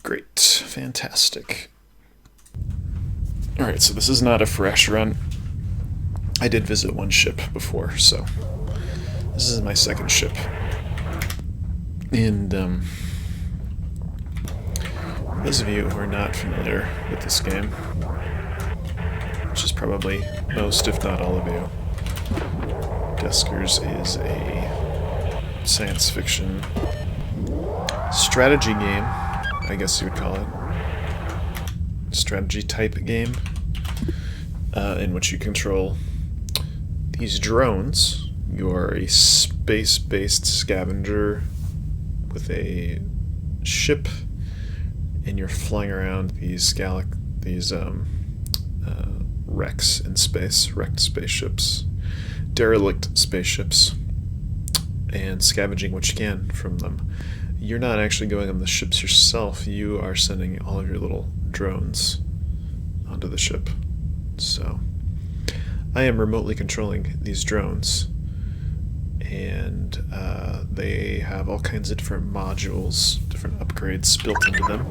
Great. Fantastic. Alright, so this is not a fresh run. I did visit one ship before, so this is my second ship. And, those of you who are not familiar with this game, which is probably most, if not all of you, Duskers is a science fiction strategy game, I guess you would call it. Strategy type game, in which you control these drones. You are a space-based scavenger with a ship, and you're flying around these wrecks in space, wrecked spaceships, derelict spaceships, and scavenging what you can from them. You're not actually going on the ships yourself, you are sending all of your little drones onto the ship. So I am remotely controlling these drones, and they have all kinds of different modules, different upgrades built into them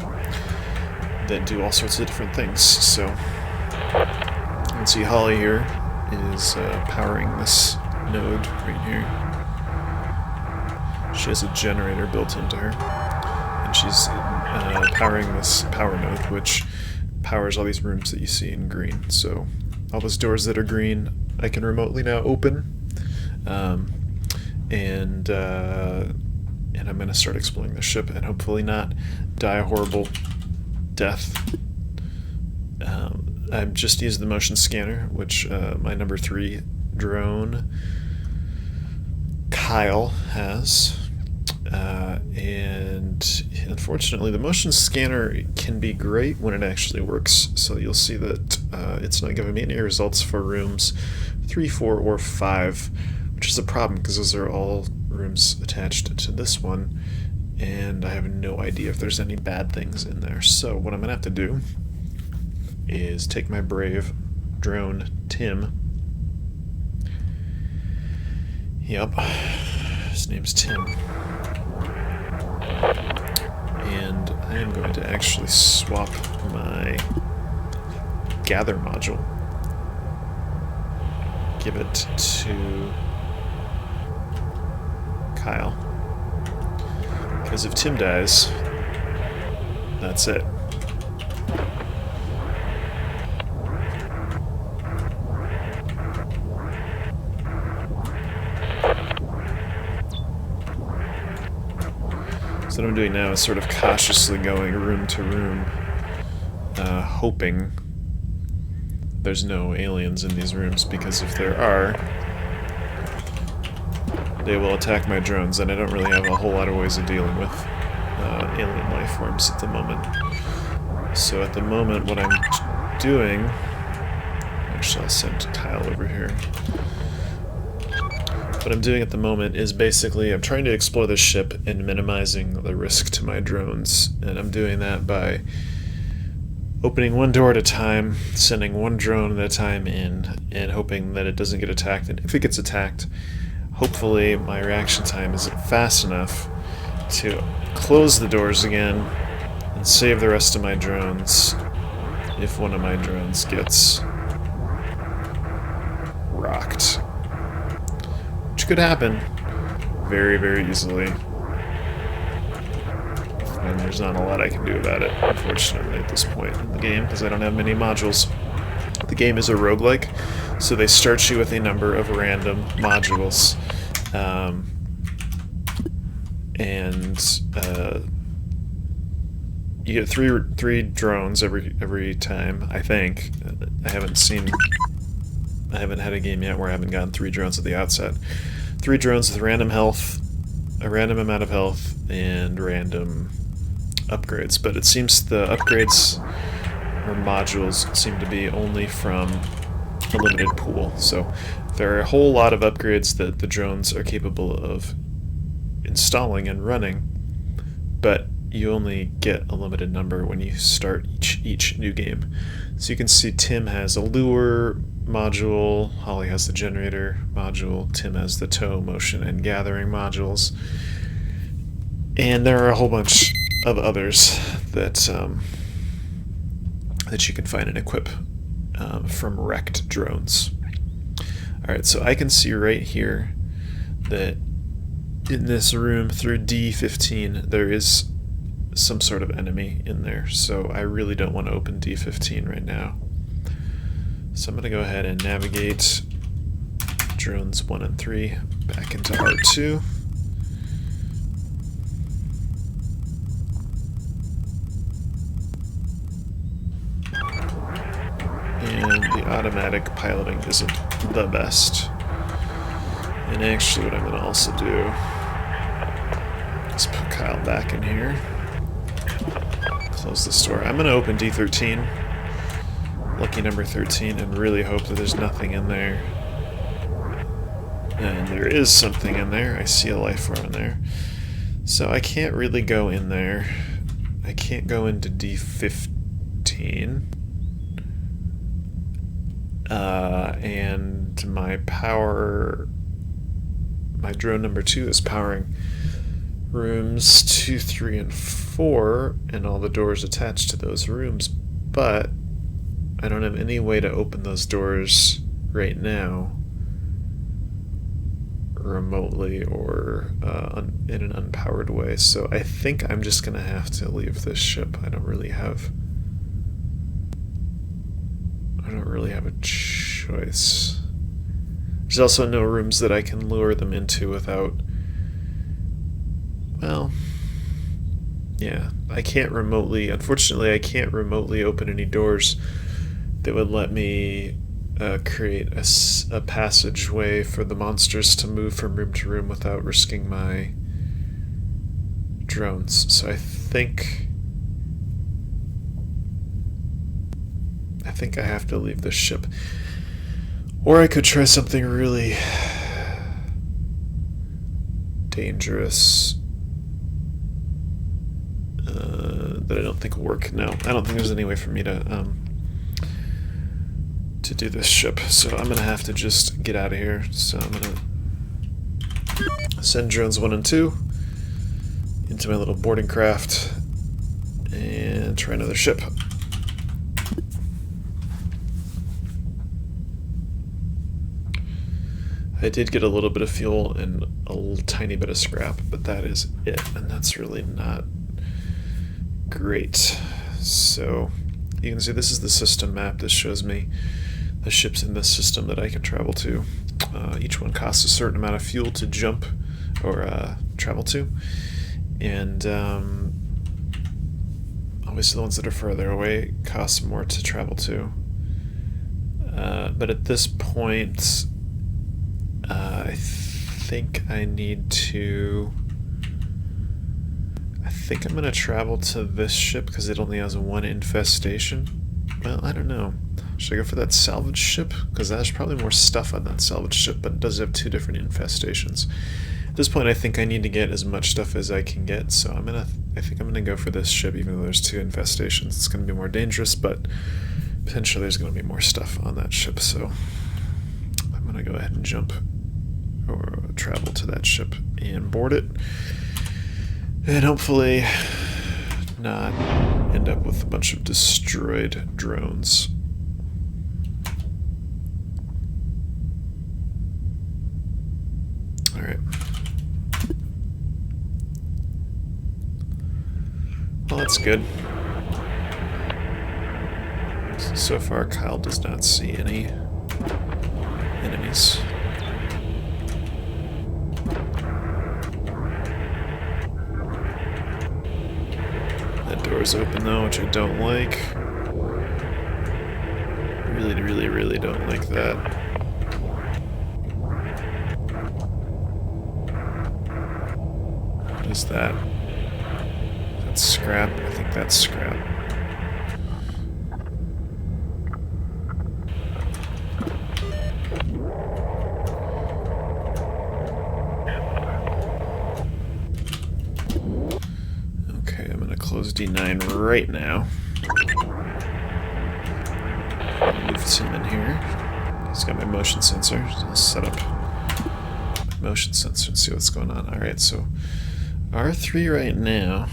that do all sorts of different things. So you can see Holly here is powering this node right here. She has a generator built into her, and she's powering this power node, which powers all these rooms that you see in green. So all those doors that are green, I can remotely now open, and I'm going to start exploring the ship and hopefully not die a horrible death. I've just used the motion scanner, which my number 3 drone, Kyle, has. And unfortunately the motion scanner can be great when it actually works, so you'll see that it's not giving me any results for rooms 3, 4, or 5, which is a problem because those are all rooms attached to this one, and I have no idea if there's any bad things in there. So what I'm going to have to do is take my brave drone, Tim. Yep, his name's Tim. And I am going to actually swap my gather module. Give it to Kyle. Because if Tim dies, that's it. So what I'm doing now is sort of cautiously going room to room, hoping there's no aliens in these rooms, because if there are, they will attack my drones, and I don't really have a whole lot of ways of dealing with alien life forms at the moment. So at the moment what I'm doing, actually I'll send Kyle over here. What I'm doing at the moment is basically I'm trying to explore the ship and minimizing the risk to my drones, and I'm doing that by opening one door at a time, sending one drone at a time in, and hoping that it doesn't get attacked. And if it gets attacked, hopefully my reaction time is fast enough to close the doors again and save the rest of my drones if one of my drones gets rocked. Which could happen very, very easily. And there's not a lot I can do about it, unfortunately, at this point in the game, because I don't have many modules. The game is a roguelike, so they start you with a number of random modules. You get three drones every time, I think. I haven't had a game yet where I haven't gotten 3 drones at the outset. 3 drones with random health, a random amount of health, and random upgrades. But it seems the upgrades or modules seem to be only from a limited pool. So there are a whole lot of upgrades that the drones are capable of installing and running, but you only get a limited number when you start each new game. So you can see Tim has a lure module, Holly has the generator module, Tim has the tow, motion, and gathering modules, and there are a whole bunch of others that that you can find and equip from wrecked drones. Alright, so I can see right here that in this room through D15 there is some sort of enemy in there, so I really don't want to open D15 right now. So I'm going to go ahead and navigate drones 1 and 3 back into R2. And the automatic piloting isn't the best. And actually what I'm going to also do is put Kyle back in here. Close this door. I'm going to open D13, lucky number 13, and really hope that there's nothing in there. And there is something in there. I see a life form in there. So I can't really go in there. I can't go into D15. And my drone number 2 is powering rooms 2, 3, and 4, and all the doors attached to those rooms, but I don't have any way to open those doors right now remotely or in an unpowered way, so I think I'm just gonna have to leave this ship. I don't really have a choice. There's also no rooms that I can lure them into without... Well, yeah, I can't remotely... Unfortunately, I can't remotely open any doors that would let me create a passageway for the monsters to move from room to room without risking my drones. So I think I have to leave this ship. Or I could try something really dangerous that I don't think will work. No, I don't think there's any way for me to do this ship. So I'm gonna have to just get out of here. So I'm gonna send drones 1 and 2 into my little boarding craft and try another ship. I did get a little bit of fuel and a tiny bit of scrap, but that is it, and that's really not great. So you can see this is the system map. This shows me the ships in this system that I can travel to. Each one costs a certain amount of fuel to jump or travel to, and obviously the ones that are further away cost more to travel to. But at this point, I think I'm going to travel to this ship because it only has 1 infestation. Well, I don't know. Should I go for that salvage ship? Because there's probably more stuff on that salvage ship, but it does have 2 different infestations. At this point, I think I need to get as much stuff as I can get, so I think I'm gonna go for this ship, even though there's 2 infestations. It's gonna be more dangerous, but potentially there's gonna be more stuff on that ship, so I'm gonna go ahead and jump or travel to that ship and board it, and hopefully not end up with a bunch of destroyed drones. Alright. Well, that's good. So far, Kyle does not see any enemies. That door's open though, which I don't like. Really don't like that. What is that? That's scrap? I think that's scrap. Okay, I'm gonna close D9 right now. Move him in here. He's got my motion sensor. So I'll set up my motion sensor and see what's going on. Alright, so R3 right now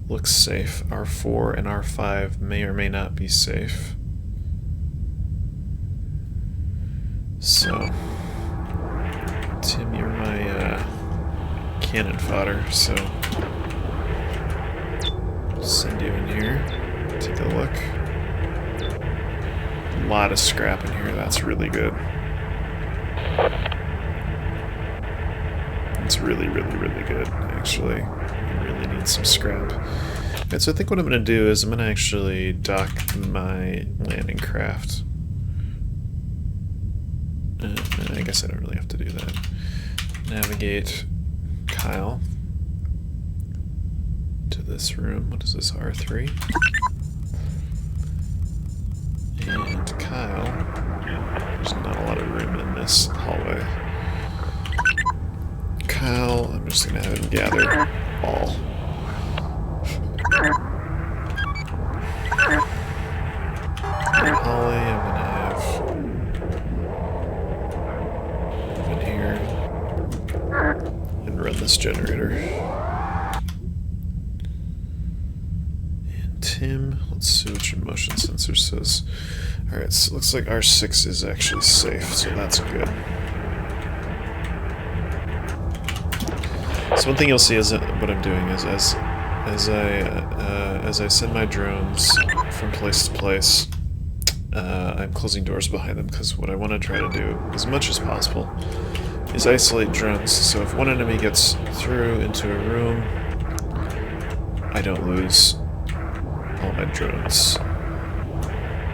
looks safe. R4 and R5 may or may not be safe. So, Tim, you're my cannon fodder, so send you in here, take a look. A lot of scrap in here, that's really good. It's really, really, really good, actually. I really need some scrap. Alright, so I think what I'm going to do is I'm going to actually dock my landing craft. I guess I don't really have to do that. Navigate Kyle to this room. What is this, R3? And Kyle, there's not a lot of room in this hallway. Kyle, I'm just going to have him gather all. And Holly, I'm going to have move in here and run this generator. And Tim, let's see what your motion sensor says. Alright, so it looks like R6 is actually safe, so that's good. So one thing you'll see is what I'm doing is as I send my drones from place to place, I'm closing doors behind them because what I want to try to do as much as possible is isolate drones. So if one enemy gets through into a room, I don't lose all my drones,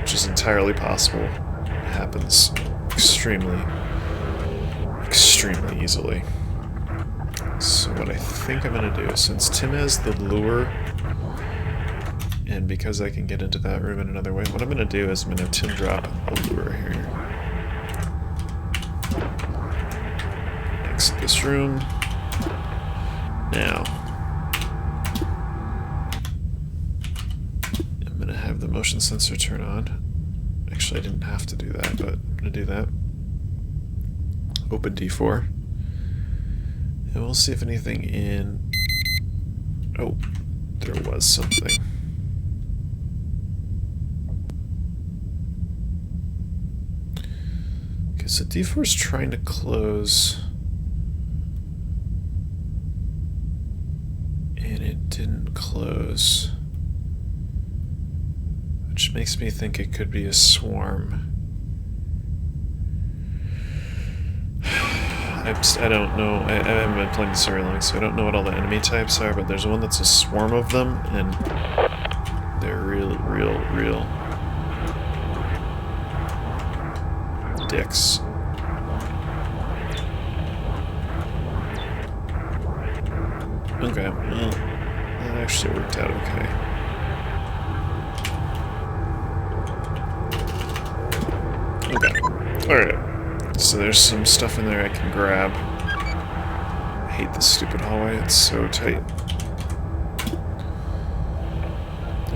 which is entirely possible. It happens extremely easily. So what I think I'm going to do, since Tim has the lure, and because I can get into that room in another way, what I'm going to do is I'm going to have Tim drop a lure here. Exit this room. Now, I'm going to have the motion sensor turn on. Actually, I didn't have to do that, but I'm going to do that. Open D4. And we'll see if anything in... Oh, there was something. Okay, so D4 is trying to close. And it didn't close. Which makes me think it could be a swarm. I don't know, I haven't been playing this very long, so I don't know what all the enemy types are, but there's one that's a swarm of them, and they're real dicks. Okay, well, that actually worked out okay. Okay, alright. So there's some stuff in there I can grab. I hate this stupid hallway, it's so tight.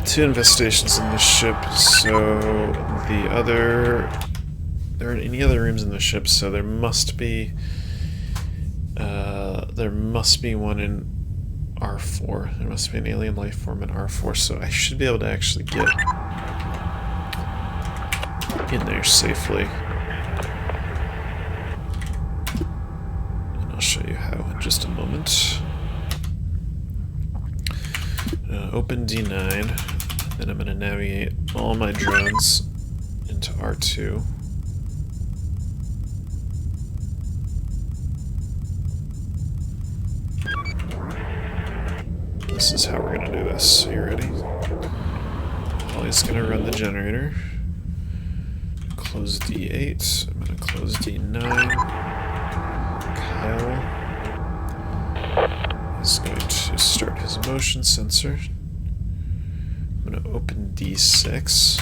2 infestations in the ship, so the other... There aren't any other rooms in the ship, so there must be one in R4. There must be an alien life form in R4, so I should be able to actually get in there safely. Show you how in just a moment. Open D9, then I'm going to navigate all my drones into R2. This is how we're going to do this. Are you ready? Holly's going to run the generator. Close D8. I'm going to close D9. Kyle is going to start his motion sensor. I'm going to open D6.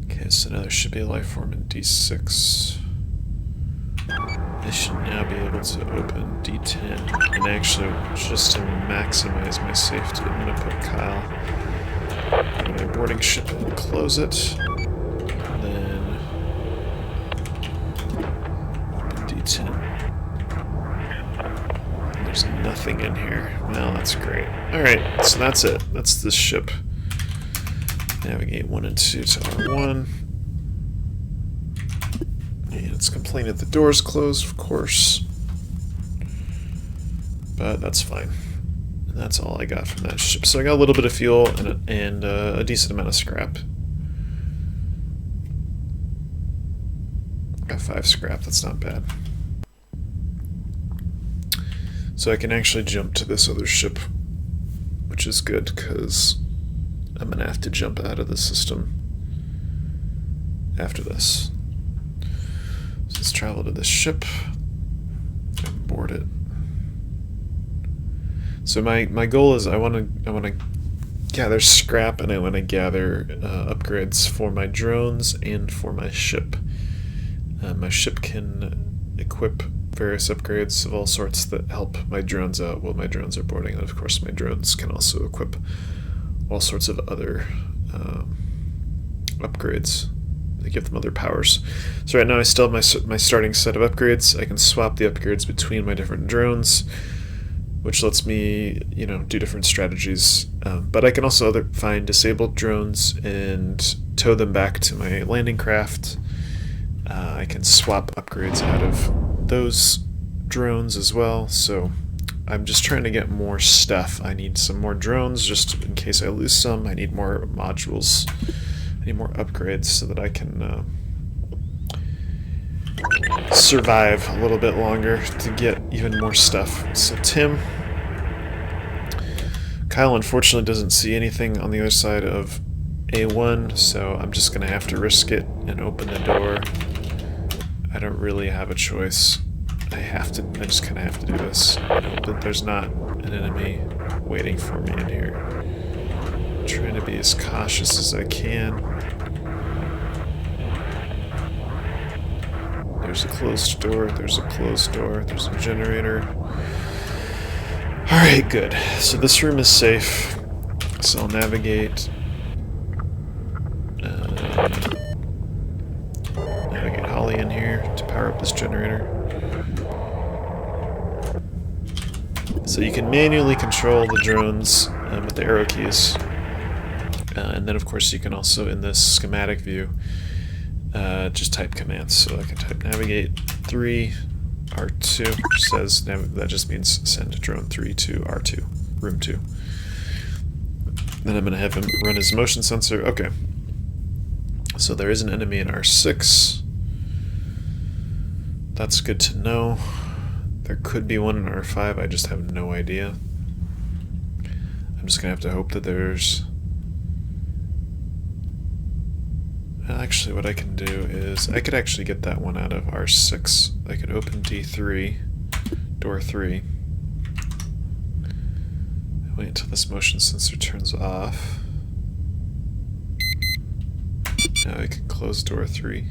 Okay, so now there should be a life form in D6. I should now be able to open D10. And actually, just to maximize my safety, I'm going to put Kyle in my boarding ship and close it. And then D10. There's nothing in here. Well, that's great. Alright, so that's it. That's this ship. Navigate 1 and 2 to R1. And it's complaining that the door's closed, of course. But that's fine. And that's all I got from that ship. So I got a little bit of fuel and a decent amount of scrap. Got 5 scrap, that's not bad. So I can actually jump to this other ship, which is good, because I'm going to have to jump out of the system after this. So let's travel to this ship and board it. So my goal is I want to gather scrap, and I want to gather upgrades for my drones and for my ship. My ship can equip various upgrades of all sorts that help my drones out while my drones are boarding, and of course my drones can also equip all sorts of other upgrades. They give them other powers. So right now I still have my starting set of upgrades. I can swap the upgrades between my different drones, which lets me, do different strategies. But I can also find disabled drones and tow them back to my landing craft. I can swap upgrades out of those drones as well, so I'm just trying to get more stuff. I need some more drones just in case I lose some. I need more modules. I need more upgrades so that I can survive a little bit longer to get even more stuff. So Kyle unfortunately doesn't see anything on the other side of A1, so I'm just going to have to risk it and open the door. I don't really have a choice. I just kind of have to do this. I hope that there's not an enemy waiting for me in here. I'm trying to be as cautious as I can. There's a closed door, there's a closed door, there's a generator. Alright, good. So this room is safe. So I'll navigate Holly in here to power up this generator. So you can manually control the drones with the arrow keys. And then of course you can also, in this schematic view, just type commands. So I can type navigate 3 R2, which says that just means send drone 3 to R2, room 2. Then I'm going to have him run his motion sensor. Okay. So there is an enemy in R6. That's good to know. There could be one in R5, I just have no idea. I'm just gonna have to hope that there's... Actually, what I can do is, I could actually get that one out of R6. I could open D3, door 3. Wait until this motion sensor turns off. Now I can close door 3.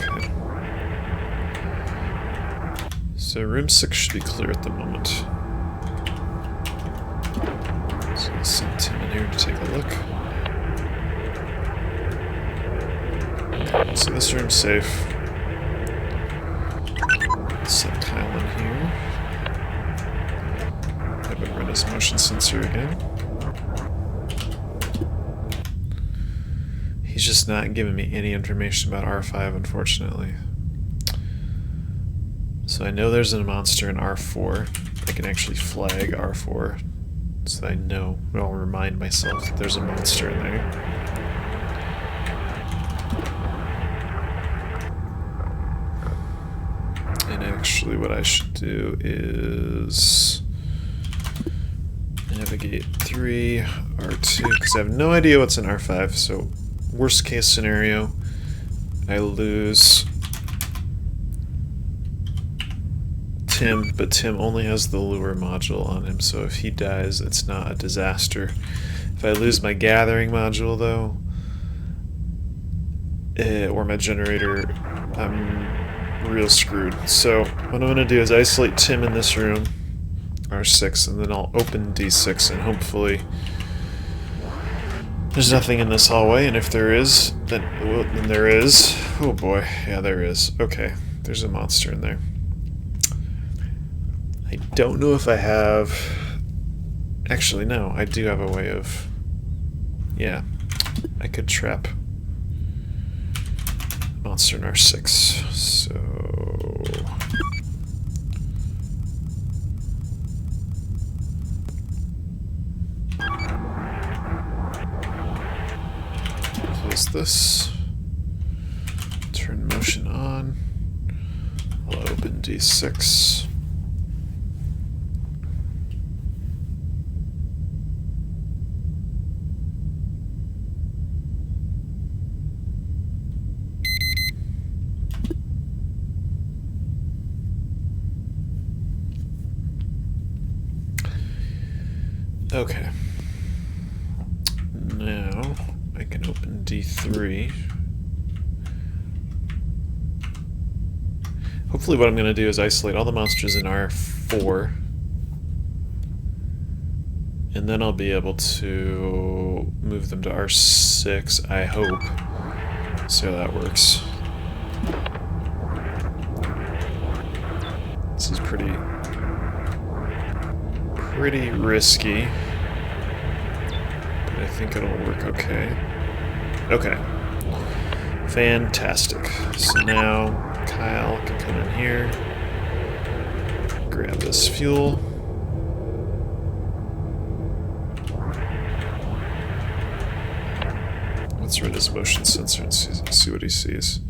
Okay. So room 6 should be clear at the moment. So I'll send Tim in here to take a look. Okay, so this room's safe. Let's set Kyle in here. Have him run his motion sensor again. He's just not giving me any information about R5, unfortunately. So I know there's a monster in R4. I can actually flag R4 so that I know, I'll remind myself that there's a monster in there. And actually what I should do is navigate 3, R2, because I have no idea what's in R5, so worst case scenario, I lose Tim, but Tim only has the lure module on him, so if he dies, it's not a disaster. If I lose my gathering module, though, or my generator, I'm real screwed. So what I'm going to do is isolate Tim in this room, R6, and then I'll open D6 and hopefully There's nothing in this hallway, and if there is, then there is. Oh boy, yeah, there is. Okay, there's a monster in there. I don't know if I have... Actually, no, I do have a way of... Yeah, I could trap monster in R6, so... Close this. Turn motion on. I'll open D6. Okay. Now I can open D3. Hopefully what I'm going to do is isolate all the monsters in R4. And then I'll be able to move them to R6, I hope. See how that works. This is pretty risky. But I think it'll work okay. Okay. Fantastic. So now Kyle can come in here, grab this fuel. Let's read his motion sensor and see what he sees.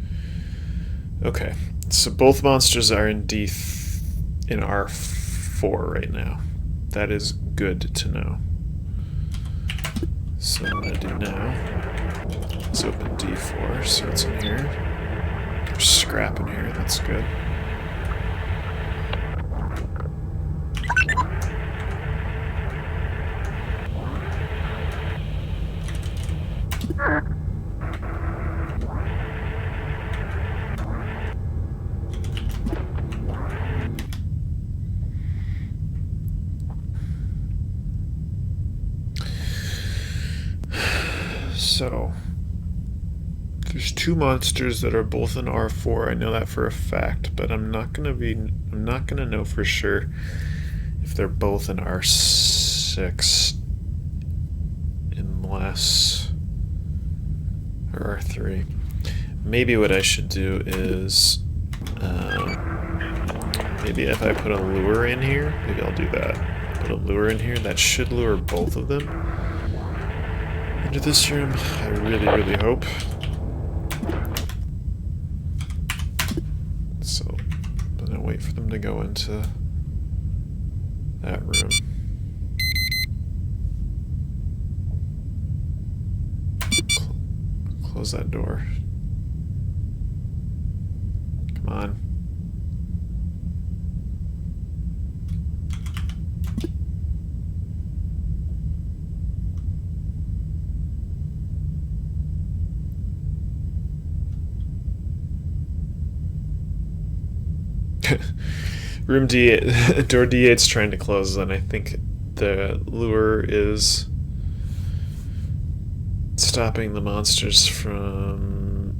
Okay, so both monsters are in R4 right now. That is good to know. So what I'm going to do now is open D4, so it's in here. There's scrap in here, that's good. So, there's two monsters that are both in R4. I know that for a fact, but I'm not gonna know for sure if they're both in R6 unless or R3. Maybe what I should do is maybe if I put a lure in here, maybe I'll do that. Put a lure in here, that should lure both of them into this room. I really, really hope. So, I'm gonna wait for them to go into that room. Close that door. Come on. Room D8, door D8's trying to close, and I think the lure is stopping the monsters from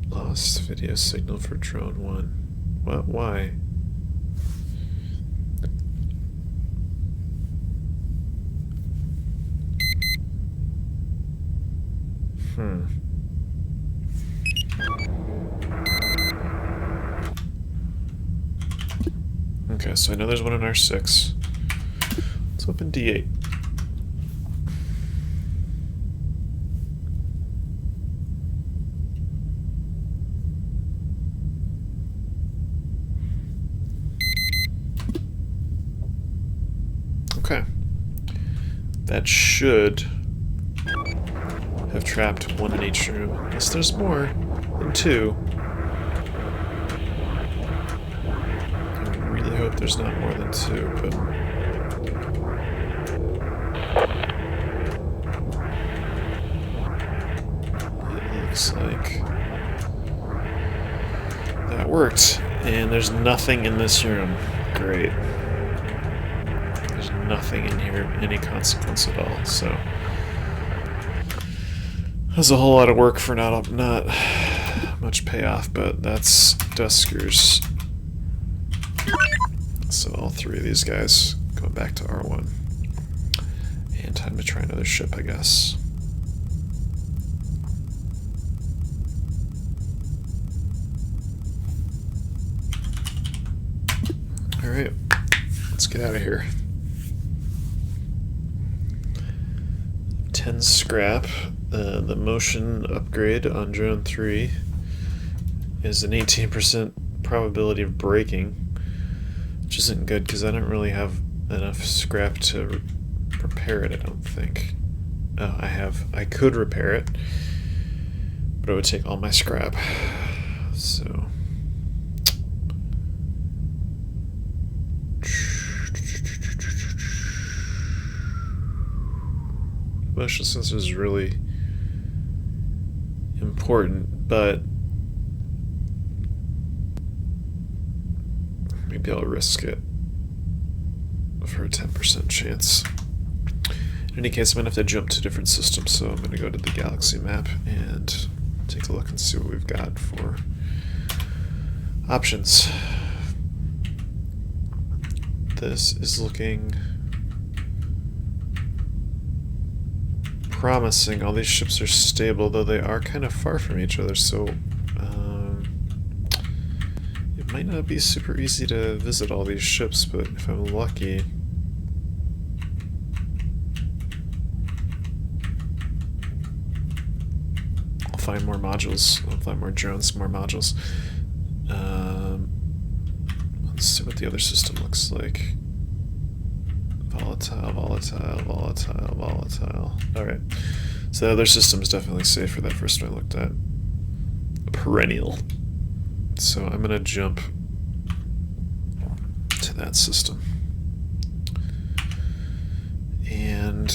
lost video signal for drone 1. What? Why? Okay, so I know there's one in R6. Let's open D8. Okay. That should have trapped one in each room. Unless there's more than two. I hope there's not more than two, but it looks like that worked. And there's nothing in this room. Great. There's nothing in here of any consequence at all, so that's a whole lot of work for not much payoff, but that's Duskers. So all three of these guys going back to R1. And time to try another ship, I guess. Alright, let's get out of here. 10 scrap. The motion upgrade on drone 3 is an 18% probability of breaking, which isn't good because I don't really have enough scrap to repair it, I don't think. Oh, I could repair it, but it would take all my scrap. So motion sensor is really important, but maybe I'll risk it for a 10% chance. In any case, I'm going to have to jump to different systems, so I'm going to go to the galaxy map and take a look and see what we've got for options. This is looking promising. All these ships are stable, though they are kind of far from each other, so it might not be super easy to visit all these ships, but if I'm lucky, I'll find more modules. I'll find more drones, more modules. Let's see what the other system looks like. Volatile, volatile, volatile, volatile. Alright. So the other system's definitely safe for that first one I looked at. Perennial. So I'm gonna jump to that system. And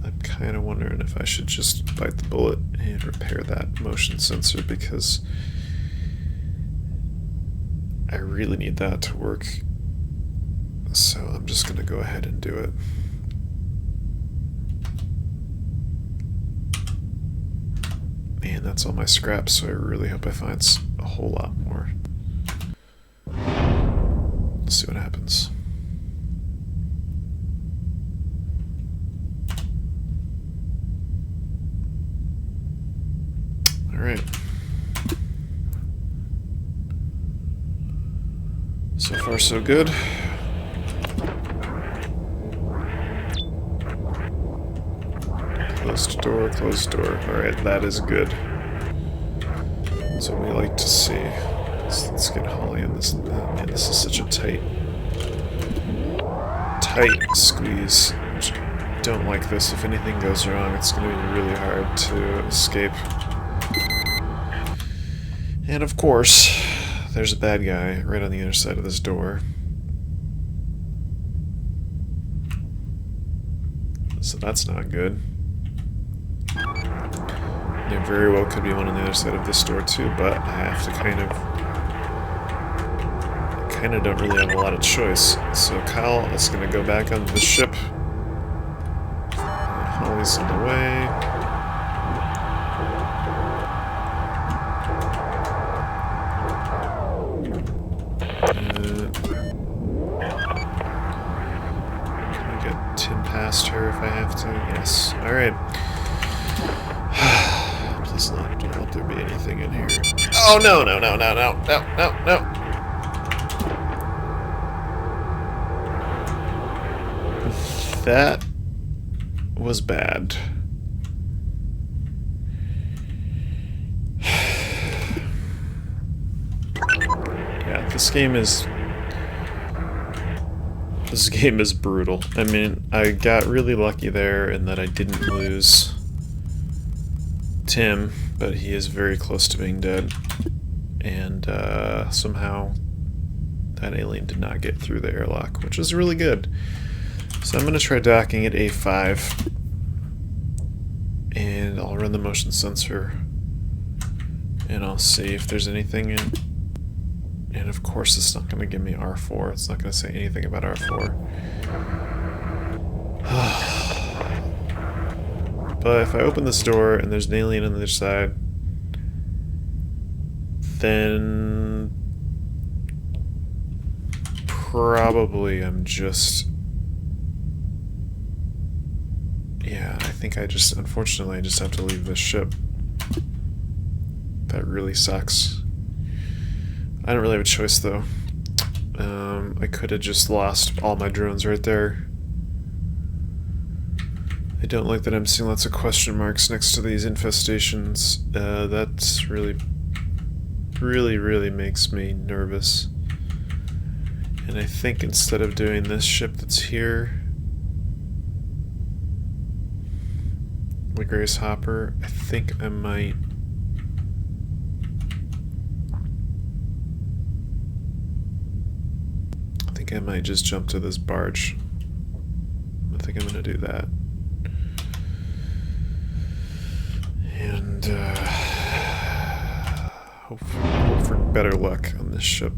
I'm kinda wondering if I should just bite the bullet and repair that motion sensor, because I really need that to work. So I'm just going to go ahead and do it. Man, that's all my scrap, so I really hope I find a whole lot more. Let's see what happens. Alright. So far so good. Closed door, closed door. Alright, that is good. That's what we like to see. Let's get Holly in this. Man, this is such a tight squeeze. I don't like this. If anything goes wrong, it's going to be really hard to escape. And of course, there's a bad guy right on the other side of this door. So that's not good. There very well could be one on the other side of this door too, but I have to kind of don't really have a lot of choice. So Kyle is going to go back on the ship. Holly's on the way. Can I get Tim past her if I have to? Yes. Alright. Please don't let there be anything in here. Oh, no, no, no, no, no, no, no, no. That was bad. Yeah, this game is brutal. I mean, I got really lucky there in that I didn't lose Tim, but he is very close to being dead. And somehow that alien did not get through the airlock, which is really good. So I'm going to try docking at A5, and I'll run the motion sensor, and I'll see if there's anything in. And of course it's not going to give me R4, it's not going to say anything about R4. But if I open this door and there's an alien on the other side, then probably I'm just... Yeah, I think unfortunately, I just have to leave this ship. That really sucks. I don't really have a choice, though. I could have just lost all my drones right there. I don't like that I'm seeing lots of question marks next to these infestations. That's really makes me nervous. And I think instead of doing this ship that's here, the Grace Hopper, I think I might... I might just jump to this barge. I think I'm gonna do that. And hope for better luck on this ship.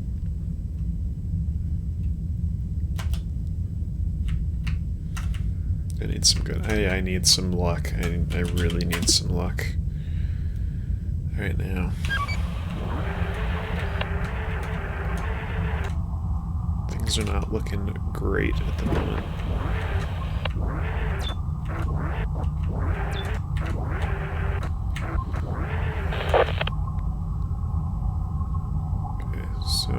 I need some good... I need some luck. I really need some luck. Alright now. Things are not looking great at the moment. Okay, so...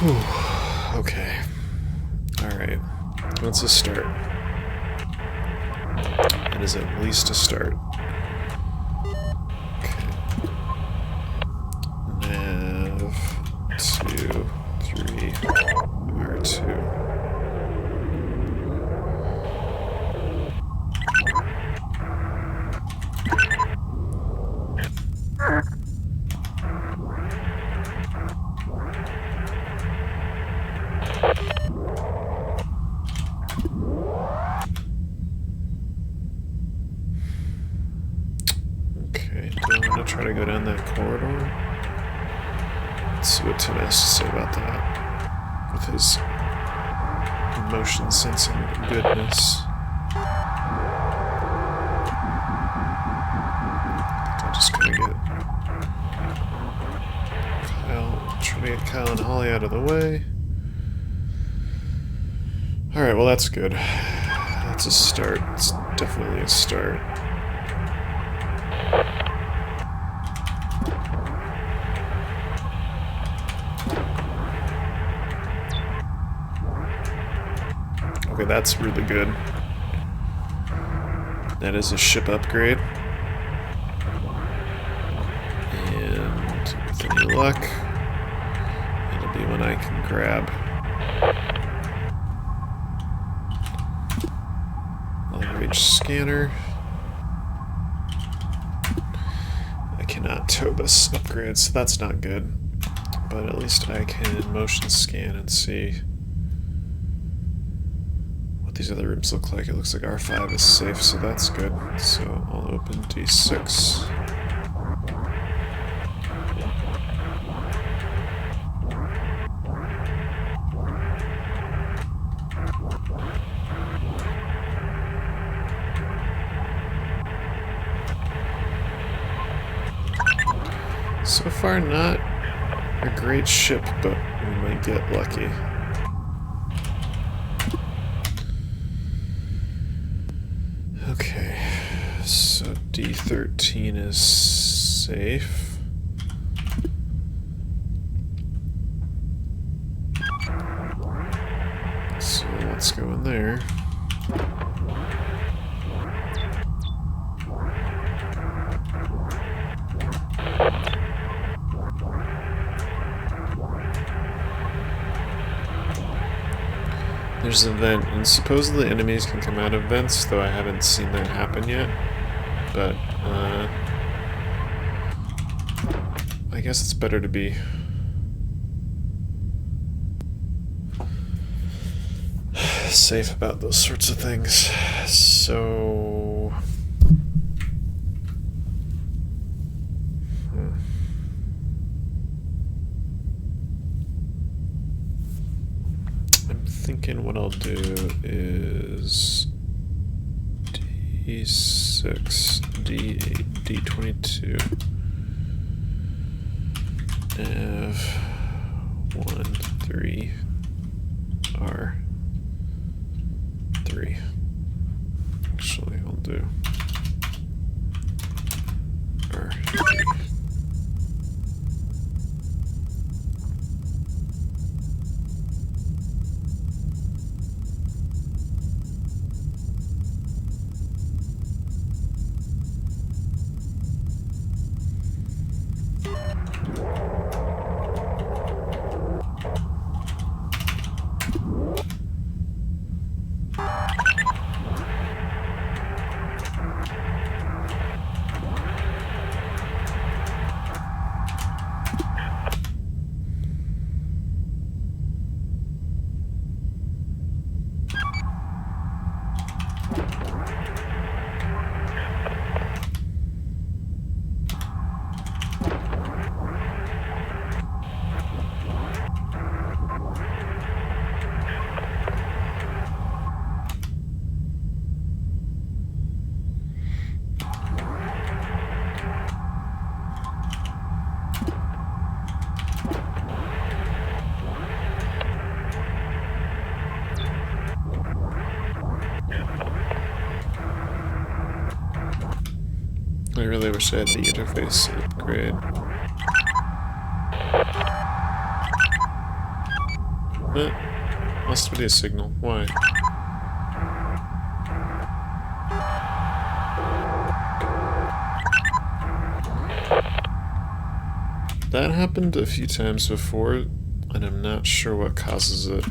Whew. Okay. Alright. That's a start. It is at least a start. Okay. Nav 2, 3, R2. Try to go down that corridor. Let's see what Tim has to say about that. With his motion sensing goodness. I think I'll just kind of get Kyle, try to get Kyle and Holly out of the way. Alright, well that's good. That's a start. It's definitely a start. Okay, that's really good. That is a ship upgrade. And with any luck, it'll be one I can grab. Long-range scanner. I cannot tow this upgrade, so that's not good. But at least I can motion scan and see these other rooms look like. It looks like R5 is safe, so that's good. So I'll open D6. So far, not a great ship, but we might get lucky. Okay, so D13 is safe. So let's go in there. There's a vent, and supposedly enemies can come out of vents, though I haven't seen that happen yet. But, I guess it's better to be safe about those sorts of things. So... I'm thinking what I'll do is D6, D8, D22, F 1, 3, R 3. Actually, I'll do R 3. I really wish I had the interface upgrade. Must be a signal. Why? That happened a few times before, and I'm not sure what causes it.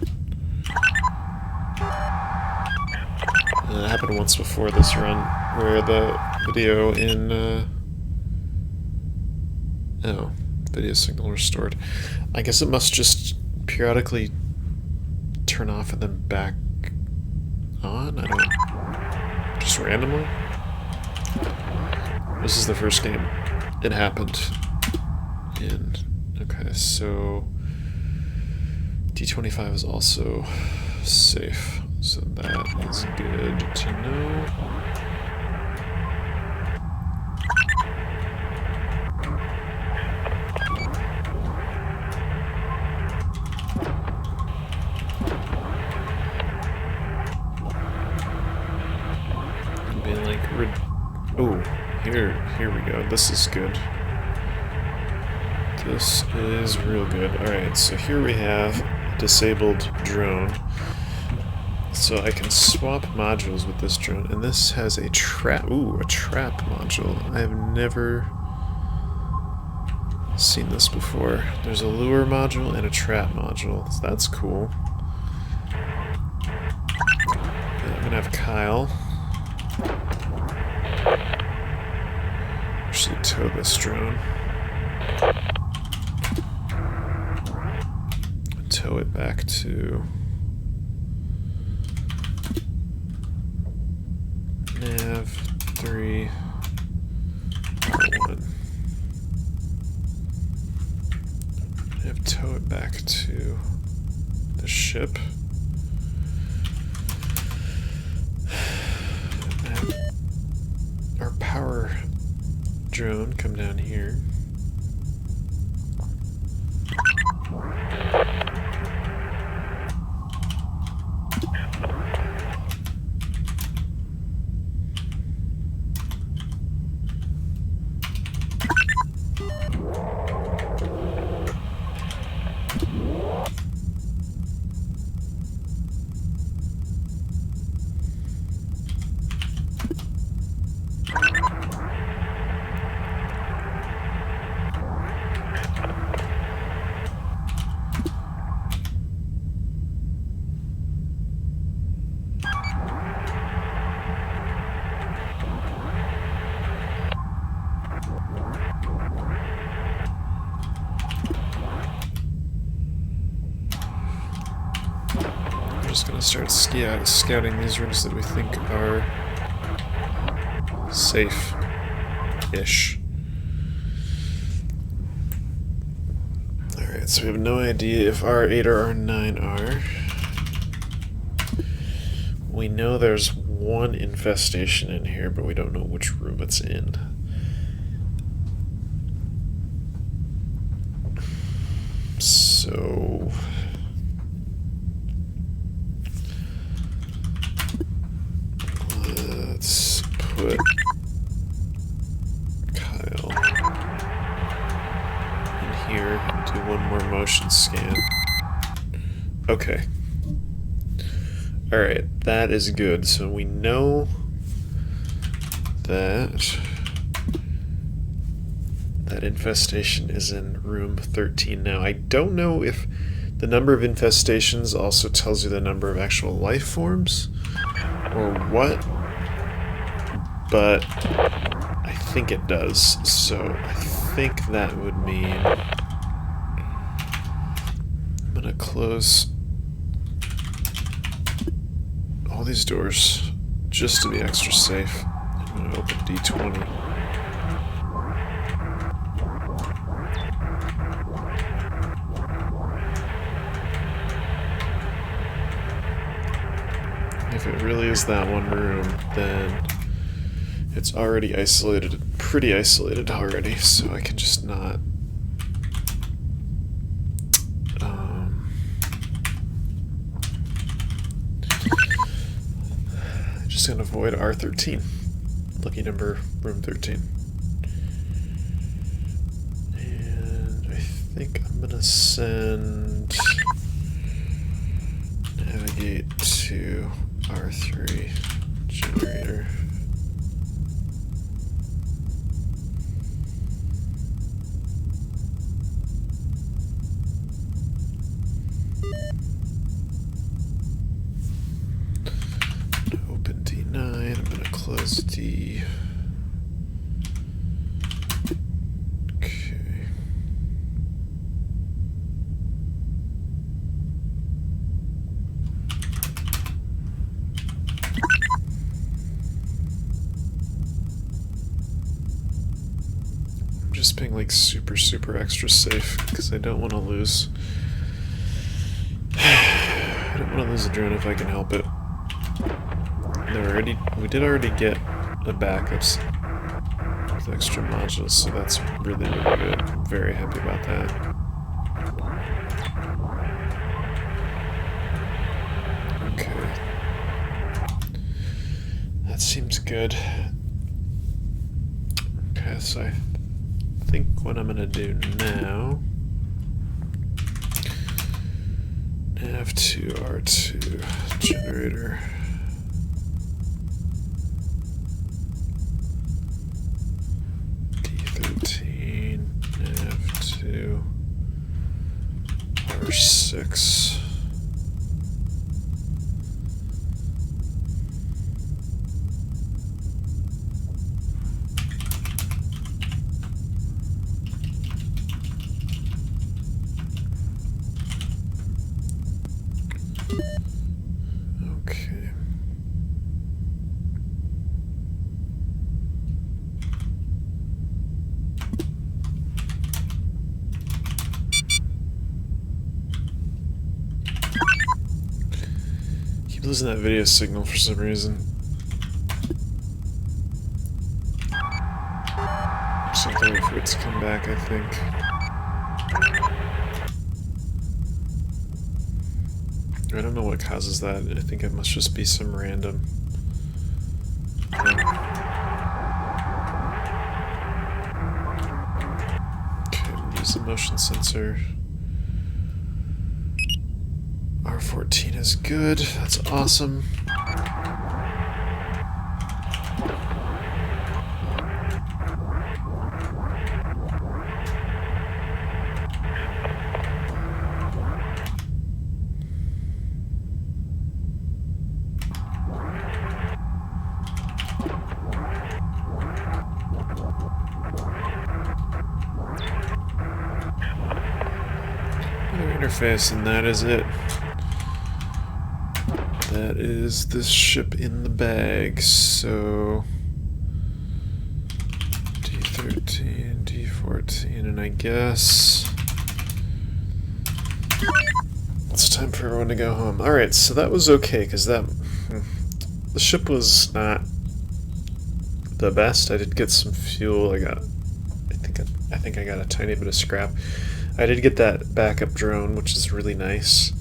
And it happened once before this run, where the video in, oh, video signal restored. I guess it must just periodically turn off and then back on? I don't... just randomly? This is the first game it happened in. Okay, so... D25 is also safe, so that is good to know. Oh, here we go. This is good. This is real good. Alright, so here we have disabled drone. So I can swap modules with this drone, and this has a trap. Ooh, a trap module. I have never seen this before. There's a lure module and a trap module. So that's cool. And I'm gonna have Kyle actually tow this drone. Tow it back to Nav 3 R1. Have tow it back to the ship. Have our power drone come down here. gonna start scouting these rooms that we think are safe-ish. Alright, so we have no idea if R8 or R9 are. We know there's one infestation in here, but we don't know which room it's in. So... let's put Kyle in here and do one more motion scan. Okay. Alright, that is good. So we know that that infestation is in room 13 now. I don't know if the number of infestations also tells you the number of actual life forms or what, but I think it does. So I think that would mean I'm gonna close all these doors just to be extra safe. I'm going to open D20. If it really is that one room, then it's already isolated, pretty isolated already, so I can just not just gonna avoid R13. Lucky number, room 13. And I think I'm gonna send navigate to R3 generator. Close D. Okay. I'm just being like super extra safe because I don't want to lose. I don't want to lose a drone if I can help it. We did already get the backups with extra modules, so that's really good. I'm very happy about that. Okay. That seems good. Okay, so I think what I'm gonna do now, nav2 R2 generator. Nav2 R6. Okay. Keep losing that video signal for some reason. Something for it to come back, I think. I don't know what causes that. I think it must just be some random thing. Okay, use the motion sensor. R14 is good. That's awesome. Another interface, and that is it. is this ship in the bag? So D13, D14, and I guess it's time for everyone to go home. Alright, so that was okay, because the ship was not the best. I did get some fuel. I think I got a tiny bit of scrap. I did get that backup drone, which is really nice.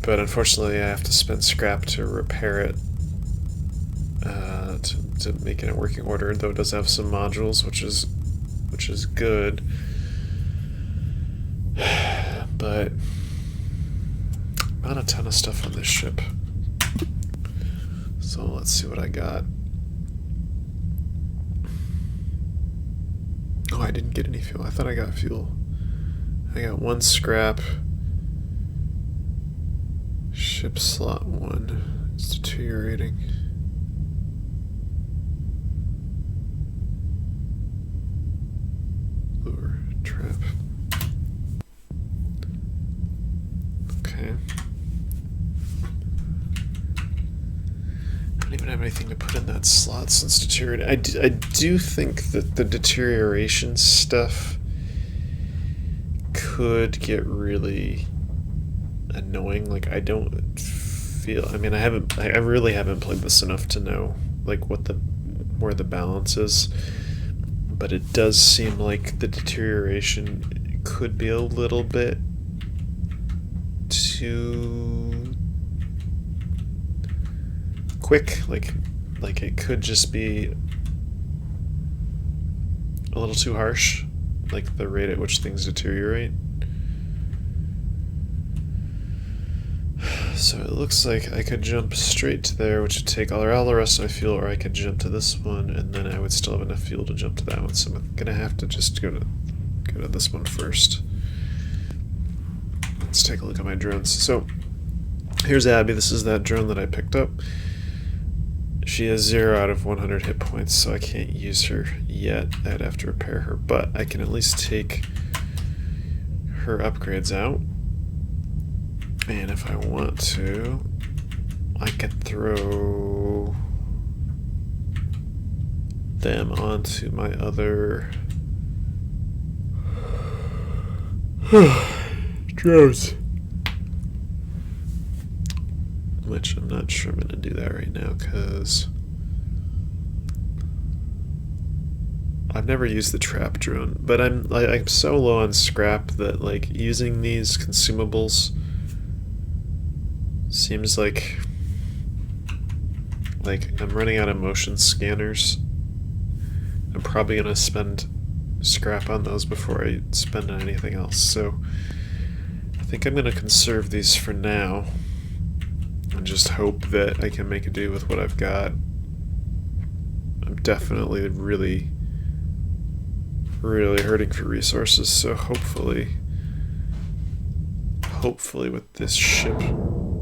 But unfortunately, I have to spend scrap to repair it, to make it in working order. Though it does have some modules, which is good. But not a ton of stuff on this ship. So let's see what I got. Oh, I didn't get any fuel. I thought I got fuel. I got 1 scrap. Ship slot 1. It's deteriorating. Lure trap. Okay. I don't even have anything to put in that slot since deteriorating. I do think that the deterioration stuff could get really annoying. Like, I don't feel, I mean, I really haven't played this enough to know like where the balance is, but it does seem like the deterioration could be a little bit too quick. Like it could just be a little too harsh, like the rate at which things deteriorate. So it looks like I could jump straight to there, which would take all the rest of my fuel, or I could jump to this one, and then I would still have enough fuel to jump to that one. So I'm gonna have to just go to this one first. Let's take a look at my drones. So here's Abby. This is that drone that I picked up. She has 0 out of 100 hit points, so I can't use her yet. I'd have to repair her, but I can at least take her upgrades out. And if I want to, I could throw them onto my other drones. Which I'm not sure I'm going to do that right now, because I've never used the trap drone. But I'm so low on scrap that like using these consumables seems like I'm running out of motion scanners. I'm probably going to spend scrap on those before I spend on anything else. So I think I'm going to conserve these for now and just hope that I can make a do with what I've got. I'm definitely really hurting for resources, so hopefully with this ship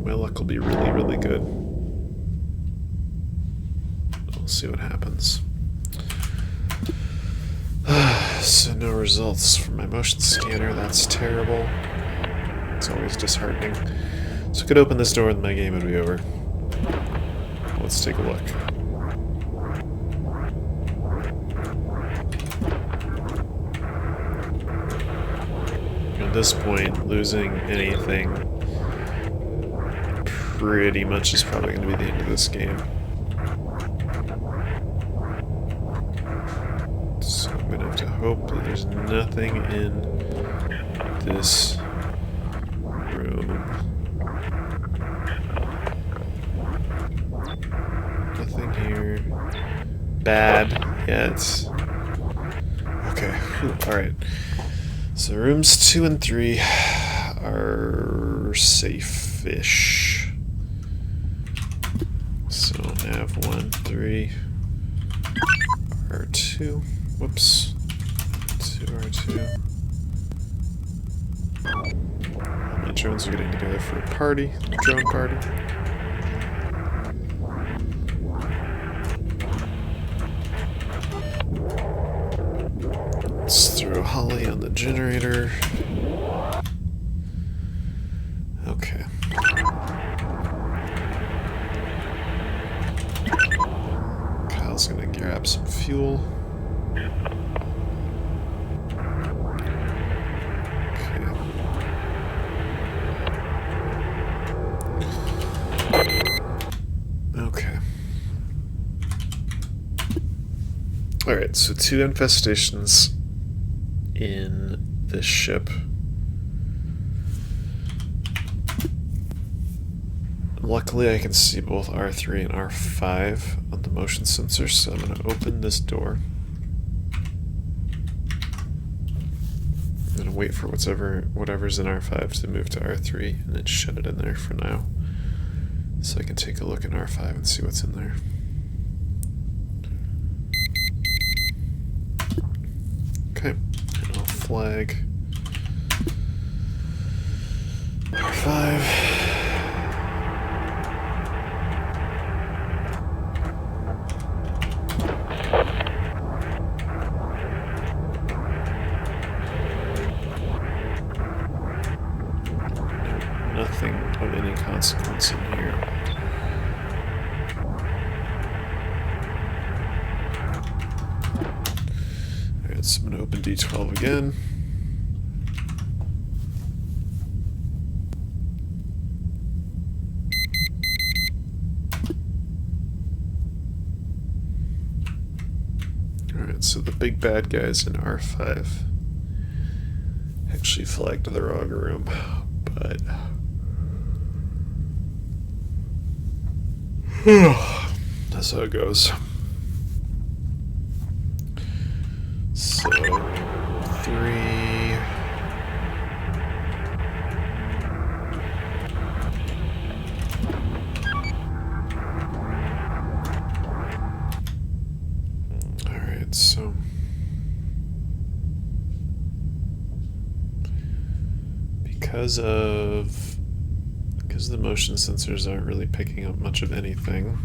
my luck will be really good. We'll see what happens. So no results from my motion scanner. That's terrible. It's always disheartening. So I could open this door and my game would be over. Let's take a look. At this point, losing anything pretty much is probably going to be the end of this game. So I'm going to have to hope that there's nothing in this room. Nothing here. Bad yet. Okay, alright. So rooms 2 and 3 are safe-ish. So nav 1, 3, R2, whoops, 2, R2. My drones are getting together for a party, drone party. Let's throw Holly on the generator. Okay. Grab some fuel. Okay. Alright, so 2 infestations in this ship. Luckily I can see both R3 and R5 on the motion sensor, so I'm going to open this door. I'm going to wait for whatever's in R5 to move to R3 and then shut it in there for now. So I can take a look at R5 and see what's in there. Okay, and I'll flag R5. Nothing of any consequence in here. Alright, so I'm going to open D12 again. Alright, so the big bad guy's in R5. Actually flagged the wrong room, but... that's how it goes. So, 3... Alright, so... Because the motion sensors aren't really picking up much of anything,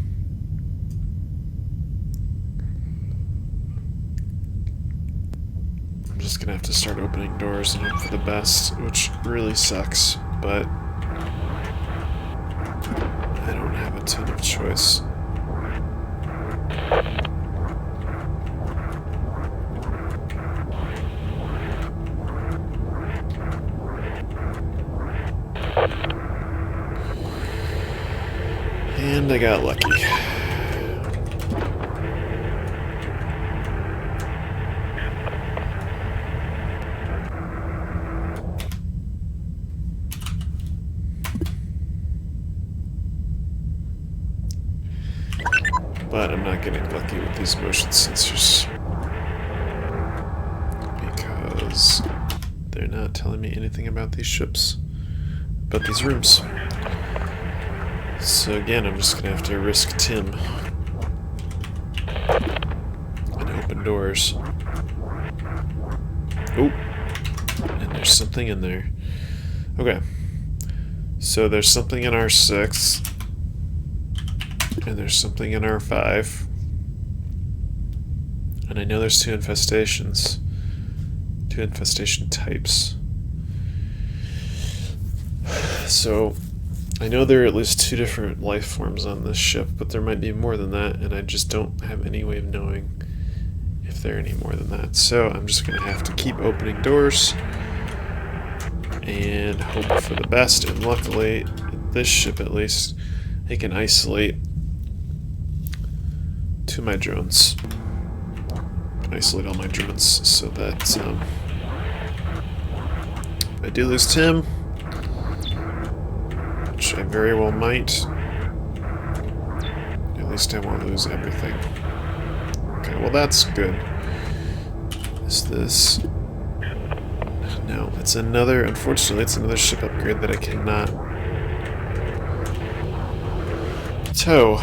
I'm just gonna have to start opening doors and hope for the best, which really sucks, but I don't have a ton of choice. And I got lucky. But I'm not getting lucky with these motion sensors, because they're not telling me anything about these ships, about these rooms. So again, I'm just gonna have to risk Tim and open doors. Oh, and there's something in there. Okay, so there's something in R6, and there's something in R5, and I know there's 2 infestations, 2 infestation types. So I know there are at least 2 different life forms on this ship, but there might be more than that, and I just don't have any way of knowing if there are any more than that. So I'm just going to have to keep opening doors and hope for the best, and luckily, this ship at least, it can isolate 2 of my drones. Isolate all my drones so that if I do lose Tim, which I very well might, at least I won't lose everything. Okay, well that's good. Is this... No, it's another... Unfortunately, it's another ship upgrade that I cannot tow.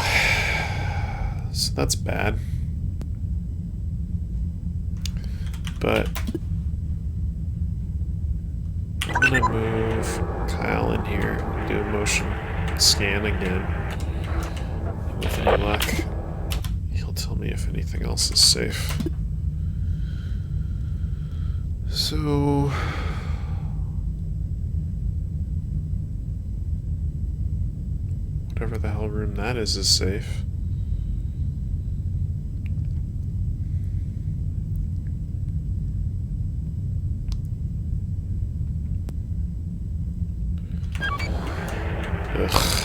So that's bad. But I'm gonna move Kyle in here and do a motion scan again. And with any luck, he'll tell me if anything else is safe. So... whatever the hell room that is safe. Ugh.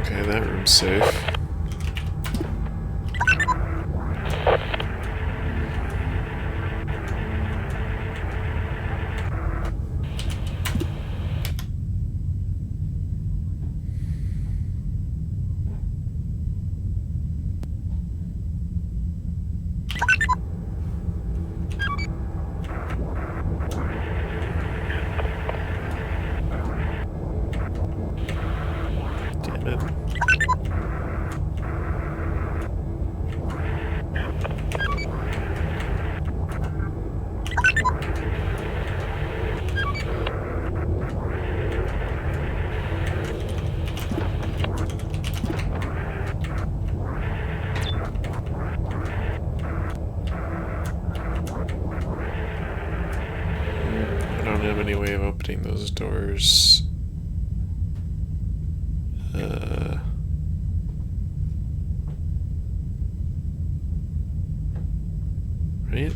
Okay, that room's safe. Damn it. I don't have any way of opening those doors. Right?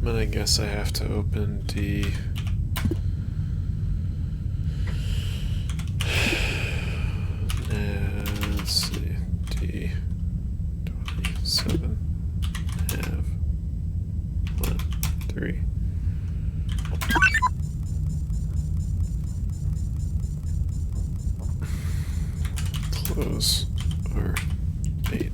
But I guess I have to open D. Let's see, D 27 have 1, 3. Close or 8.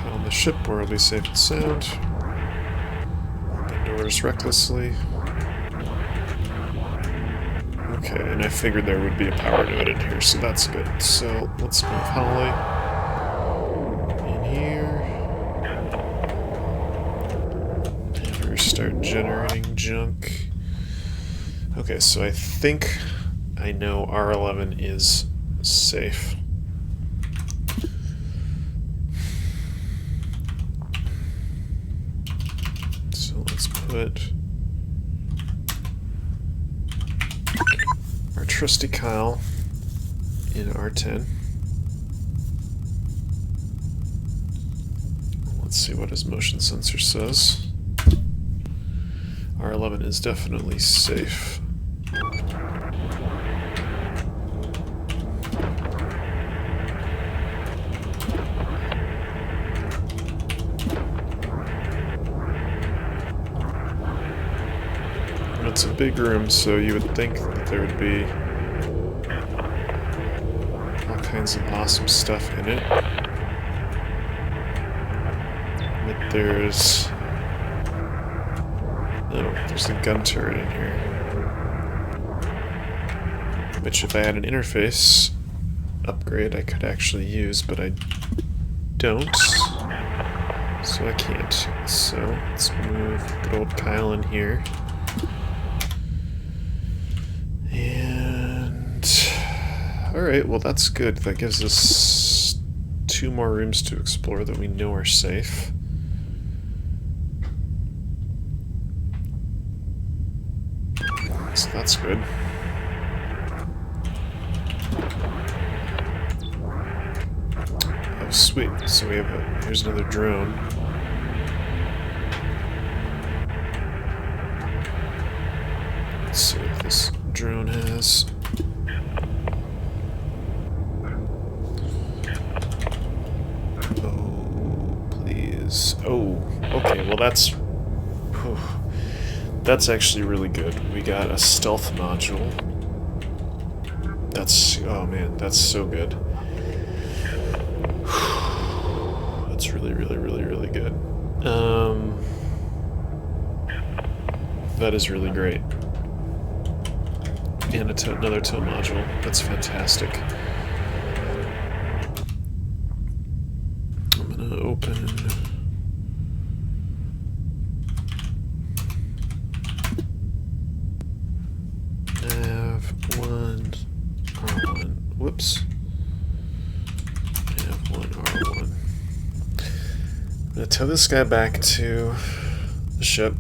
On the ship where it'll be safe and sound. Open doors recklessly. Okay, and I figured there would be a power node in here, so that's good. So let's move Holly in here. And we start generating junk. Okay, so I think I know R11 is safe. So let's put our trusty Kyle in R10. Let's see what his motion sensor says. R11 is definitely safe. It's a big room, so you would think that there would be all kinds of awesome stuff in it. But there's... oh, there's a gun turret in here. Which if I had an interface upgrade I could actually use, but I don't. So I can't. So let's move good old Kyle in here. Alright, well that's good. That gives us 2 more rooms to explore that we know are safe. So that's good. Oh sweet, so we have here's another drone. Let's see what this drone has. Oh, okay, well that's actually really good. We got a stealth module. That's, oh man, that's so good. That's really, really, really, really good. That is really great. And another tow module. That's fantastic. gonna open nav1 R1. Whoops. Nav1 R1. I'm gonna tow this guy back to the ship.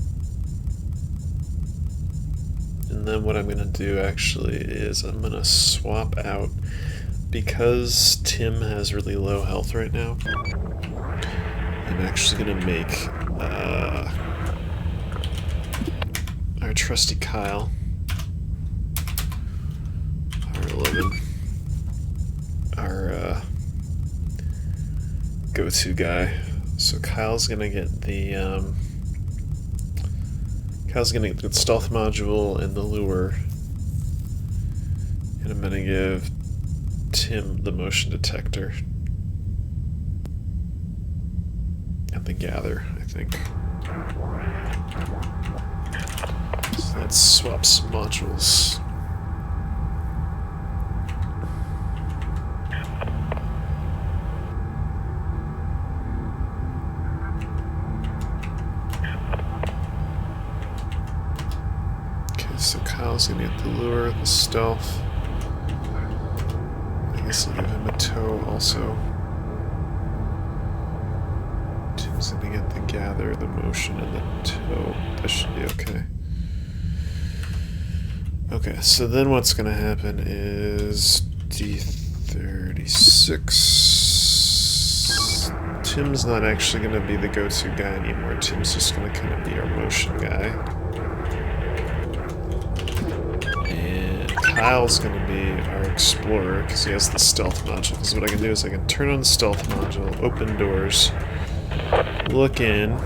And then what I'm gonna do actually is I'm gonna swap out, because Tim has really low health right now, I'm actually gonna make our trusty Kyle R11 our go-to guy. So Kyle's gonna get the stealth module and the lure, and I'm gonna give Tim the motion detector and the gather, I think. So let's swap some modules. Okay, so Kyle's gonna get the lure, the stealth. I guess I'll give him a tow also. Tim's gonna get the gather, the motion, and the tow. That should be okay. Okay, so then what's gonna happen is D36. Tim's not actually gonna be the go-to guy anymore. Tim's just gonna kind of be our motion guy. Kyle's going to be our explorer because he has the stealth module. Because what I can do is I can turn on the stealth module, open doors, look in.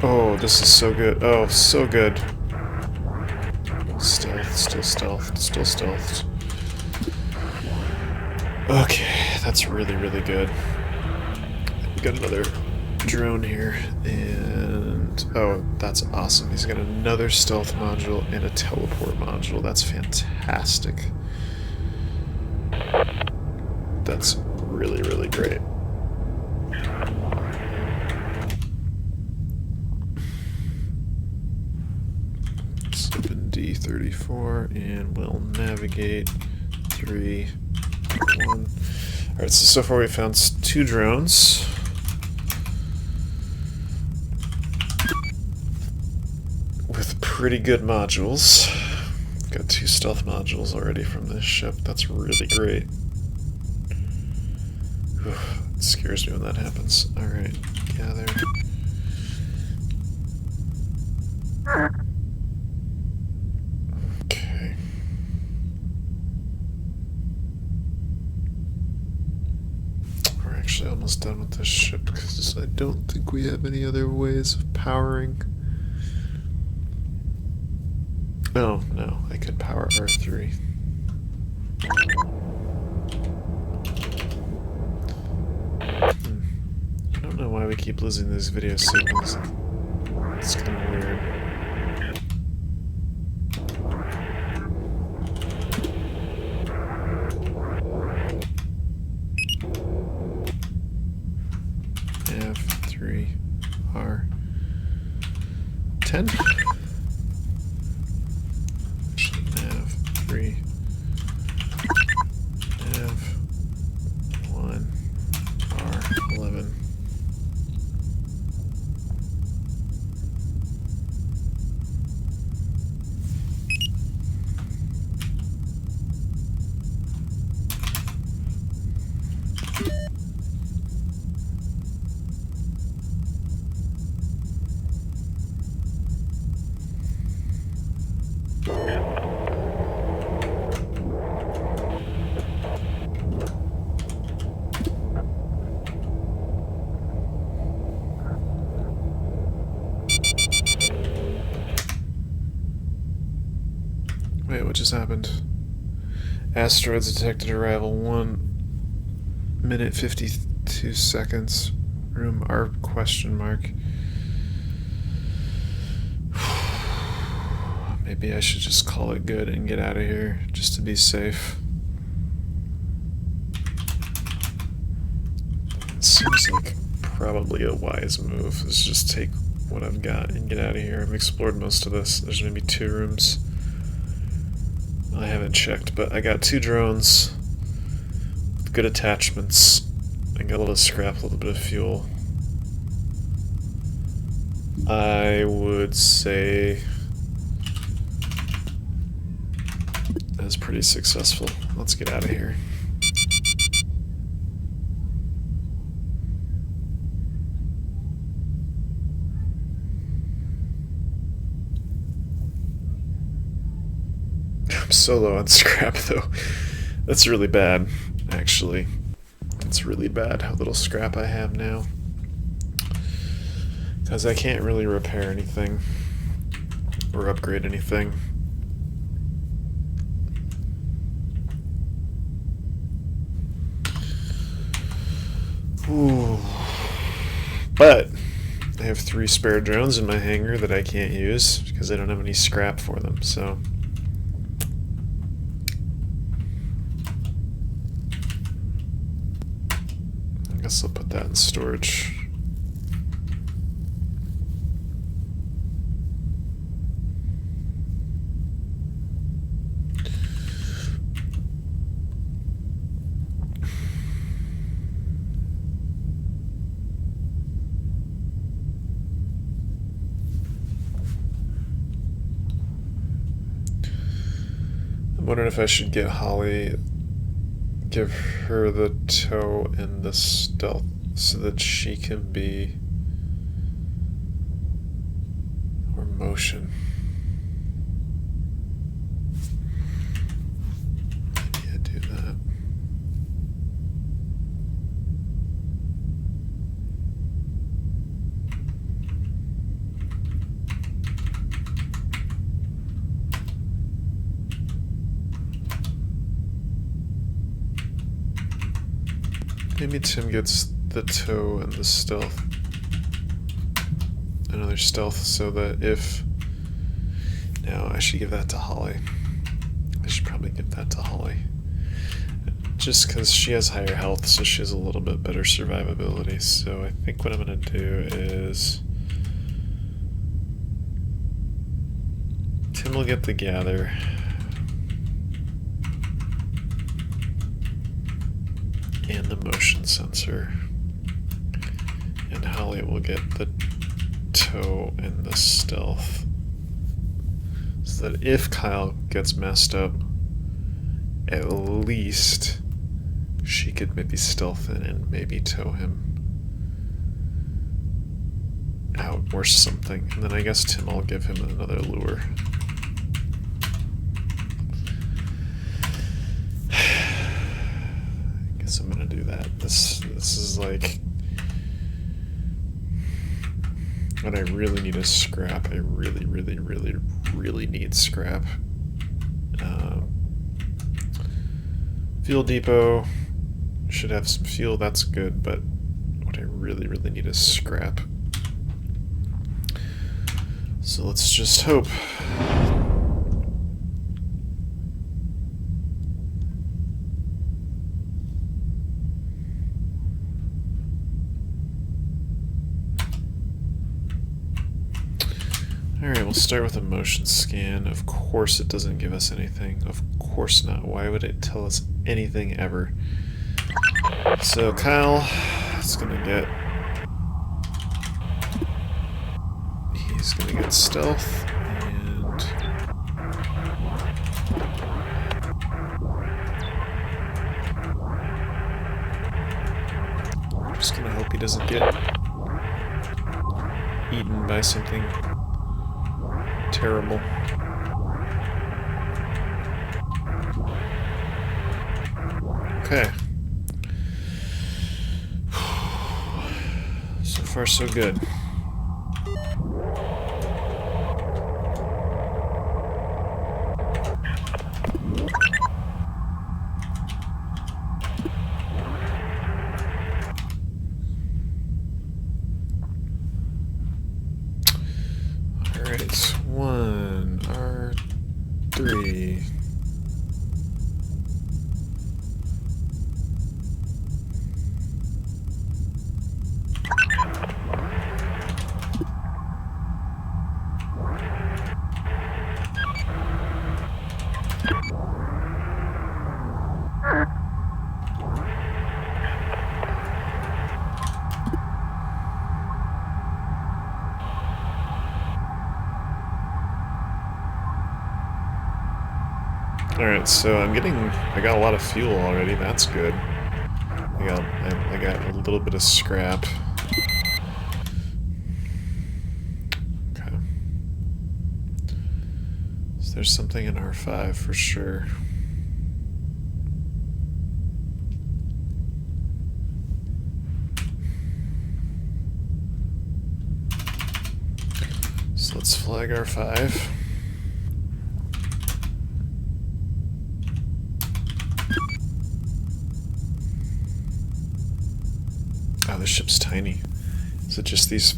Oh, this is so good. Oh, so good. Stealth, still stealth, still stealth. Okay, that's really, really good. We got another drone here, and oh, that's awesome. He's got another stealth module and a teleport module. That's fantastic. That's really, really great. Let's open D34 and we'll navigate 3, 1. Alright, so far we found 2 drones. With pretty good modules. Got 2 stealth modules already from this ship. That's really great. It scares me when that happens. Alright, gather. Okay. We're actually almost done with this ship because I don't think we have any other ways of powering. Oh, no, I could power R3. I don't know why we keep losing these video signals. It's kind of weird. F3 R10. Nav3 Nav1 R11. Wait, what just happened? Asteroids detected arrival 1 minute 52 seconds. Room R question mark. I'm Maybe I should just call it good and get out of here, just to be safe. It seems like probably a wise move is just take what I've got and get out of here. I've explored most of this. There's maybe 2 rooms. I haven't checked, but I got 2 drones with good attachments. I got a little scrap, a little bit of fuel. I would say that's pretty successful. Let's get out of here. I'm so low on scrap though. That's really bad, actually. It's really bad how little scrap I have now. Because I can't really repair anything or upgrade anything. Ooh. But I have 3 spare drones in my hangar that I can't use because I don't have any scrap for them, so I guess I'll put that in storage. I'm wondering if I should get Holly, give her the tow and the stealth so that she can be, or motion. Maybe I do that. Maybe Tim gets the tow and the stealth. Another stealth so that if... No, I should give that to Holly. I should probably give that to Holly. Just because she has higher health, so she has a little bit better survivability. So I think what I'm going to do is... Tim will get the gather. And the motion sensor. And Holly will get the tow and the stealth. So that if Kyle gets messed up, at least she could maybe stealth in and maybe tow him out or something. And then I guess Tim will give him another lure. I'm gonna do that. This is like what I really need is scrap. I really need scrap. Fuel depot should have some fuel. That's good, but what I really need is scrap. So let's just hope. Alright, we'll start with a motion scan. Of course it doesn't give us anything. Of course not. Why would it tell us anything ever? So Kyle is gonna get... He's gonna get stealth, and... I'm just gonna hope he doesn't get eaten by something terrible. Okay. So far, so good. Alright, 1 R2. be... Alright, so I got a lot of fuel already, that's good. I got a little bit of scrap. Okay. So there's something in R5 for sure. So let's flag R5. Oh, the ship's tiny. Is it just these...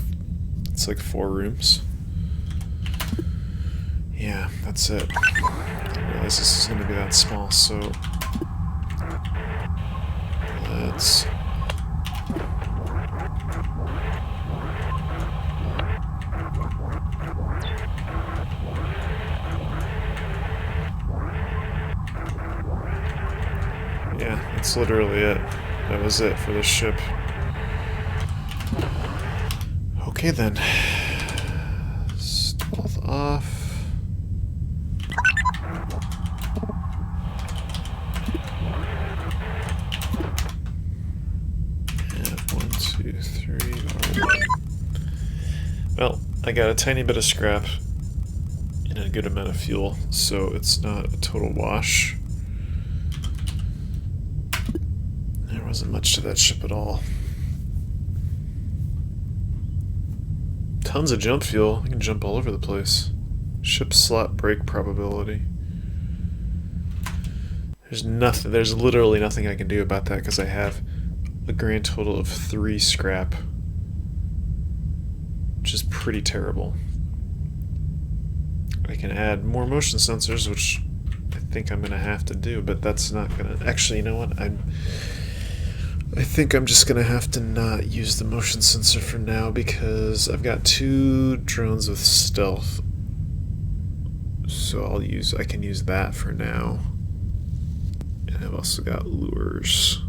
It's like 4 rooms? Yeah, that's it. I didn't realize this is going to be that small, so... Let's... Yeah, that's literally it. That was it for this ship. Okay then. Stealth off. And 1, 2, 3, R1. Well, I got a tiny bit of scrap and a good amount of fuel, so it's not a total wash. There wasn't much to that ship at all. Tons of jump fuel. I can jump all over the place. Ship slot break probability. There's literally nothing I can do about that because I have a grand total of 3 scrap. Which is pretty terrible. I can add more motion sensors, which I think I'm gonna have to do, but that's not gonna... Actually, you know what? I think I'm just gonna have to not use the motion sensor for now because I've got 2 drones with stealth. So I can use that for now. And I've also got lures.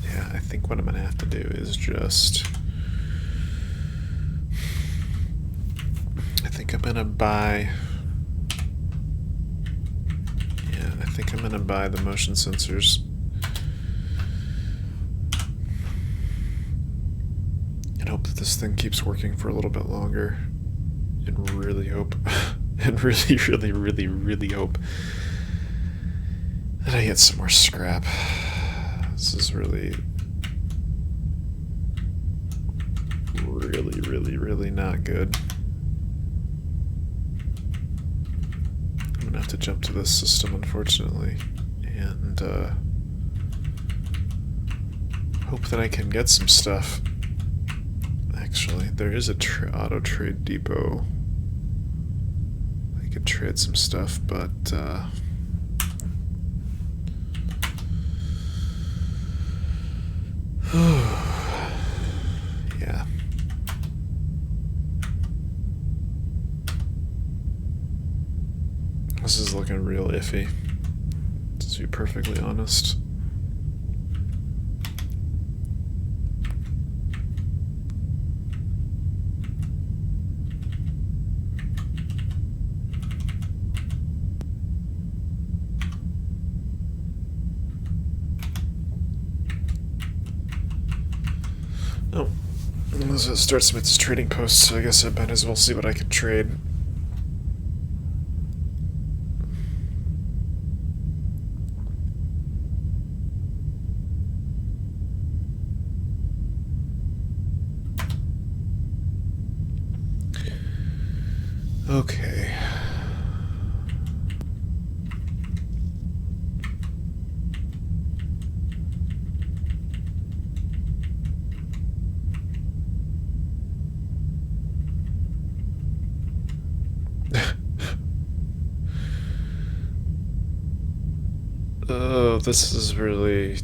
Yeah, I think what I'm gonna have to do is just... I think I'm gonna buy... I think I'm gonna buy the motion sensors and hope that this thing keeps working for a little bit longer, and really hope and really hope that I get some more scrap. This is really not good. I'm gonna have to jump to this system, unfortunately, and hope that I can get some stuff. Actually, there is a auto trade depot. I could trade some stuff, but yeah. This is looking real iffy, to be perfectly honest. Oh, this starts with this trading post, so I guess I might as well see what I can trade. Okay. Oh, this is really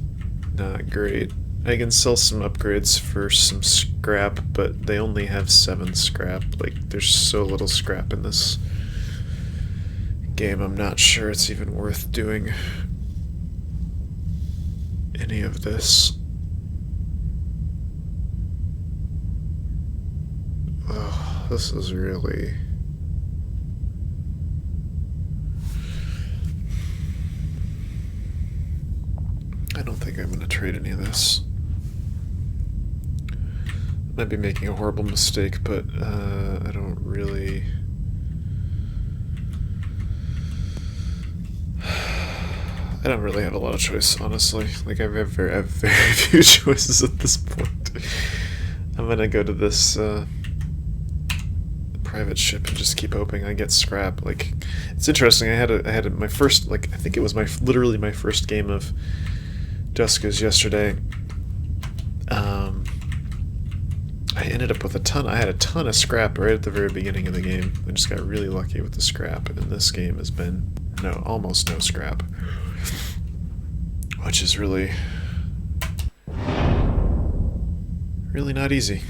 not great. I can sell some upgrades for some scrap, but they only have 7 scrap. Like, there's so little scrap in this game, I'm not sure it's even worth doing any of this. Oh, this is really... I don't think I'm going to trade any of this. Might be making a horrible mistake, but I don't really... I don't really have a lot of choice, honestly. Like, I have very few choices at this point. I'm gonna go to this private ship and just keep hoping I get scrap. Like, it's interesting. I had my first, like, I think it was literally my first game of Duskers yesterday. I ended up with I had a ton of scrap right at the very beginning of the game. I just got really lucky with the scrap, and this game has been almost no scrap, which is really not easy.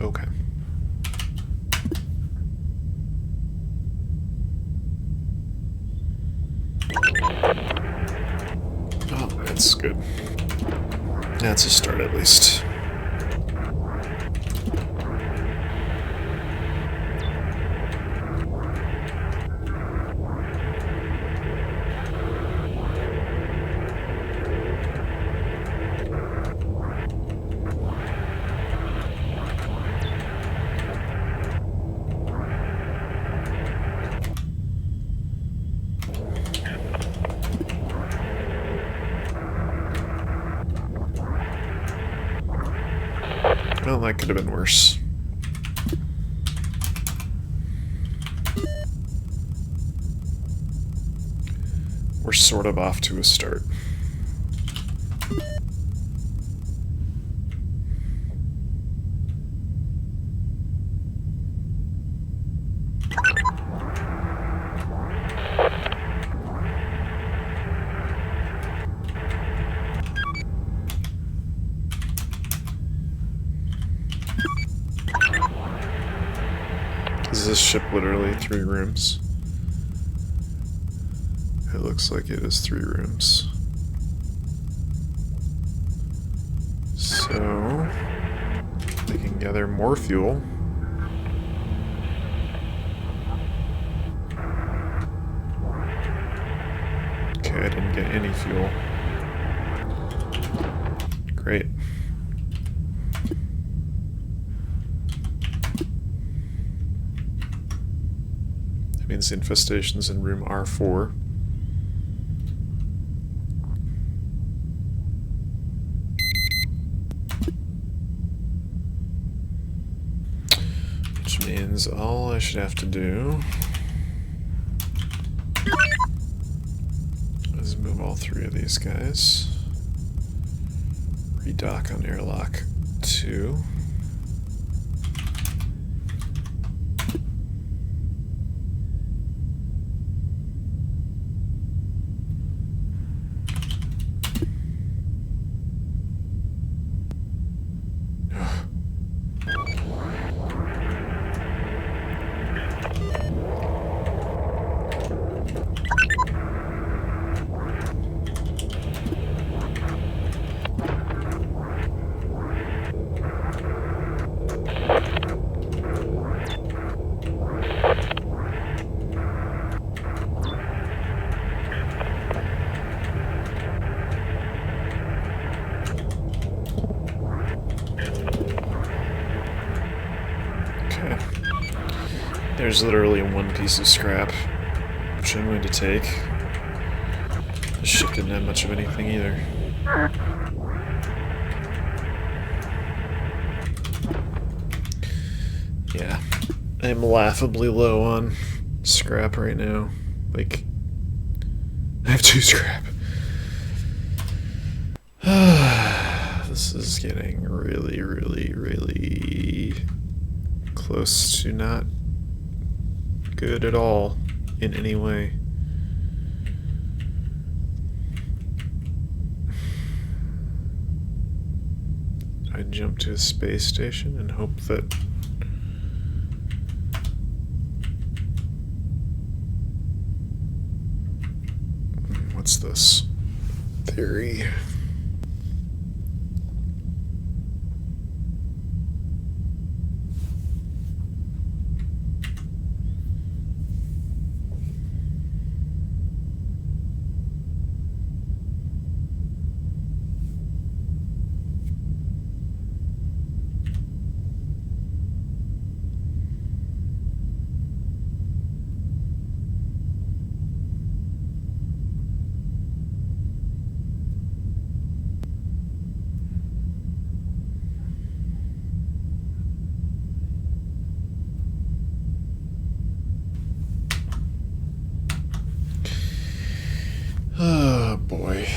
Okay. Oh, that's good. That's a start, at least. Well, that could have been worse. We're sort of off to a start. Is this ship literally 3 rooms? It looks like it is 3 rooms. So, they can gather more fuel. Okay, I didn't get any fuel. Great. That means the infestation's in room R4. Which means all I should have to do is move all 3 of these guys. Redock on airlock 2. There's literally 1 piece of scrap, which I'm going to take. This ship didn't have much of anything either. Yeah, I'm laughably low on scrap right now. Like, I have 2 scrap. This is getting really close to not good at all in any way. I jump to a space station and hope that what's this? Theory. Oh boy.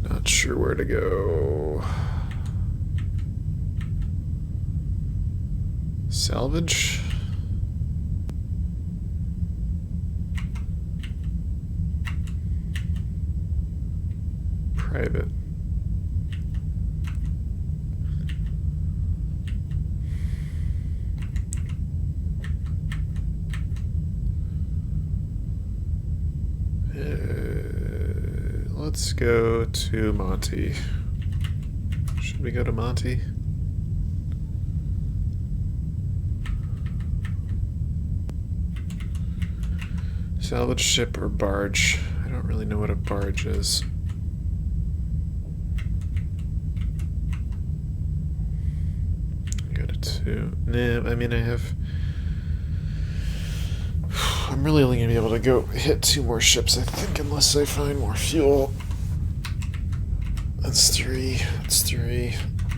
Not sure where to go. Salvage? Private. Let's go to Monty. Should we go to Monty? Salvage ship or barge? I don't really know what a barge is. Go to 2. Nah, I mean I have... I'm really only going to be able to go hit 2 more ships, I think, unless I find more fuel. That's 3. That's 3.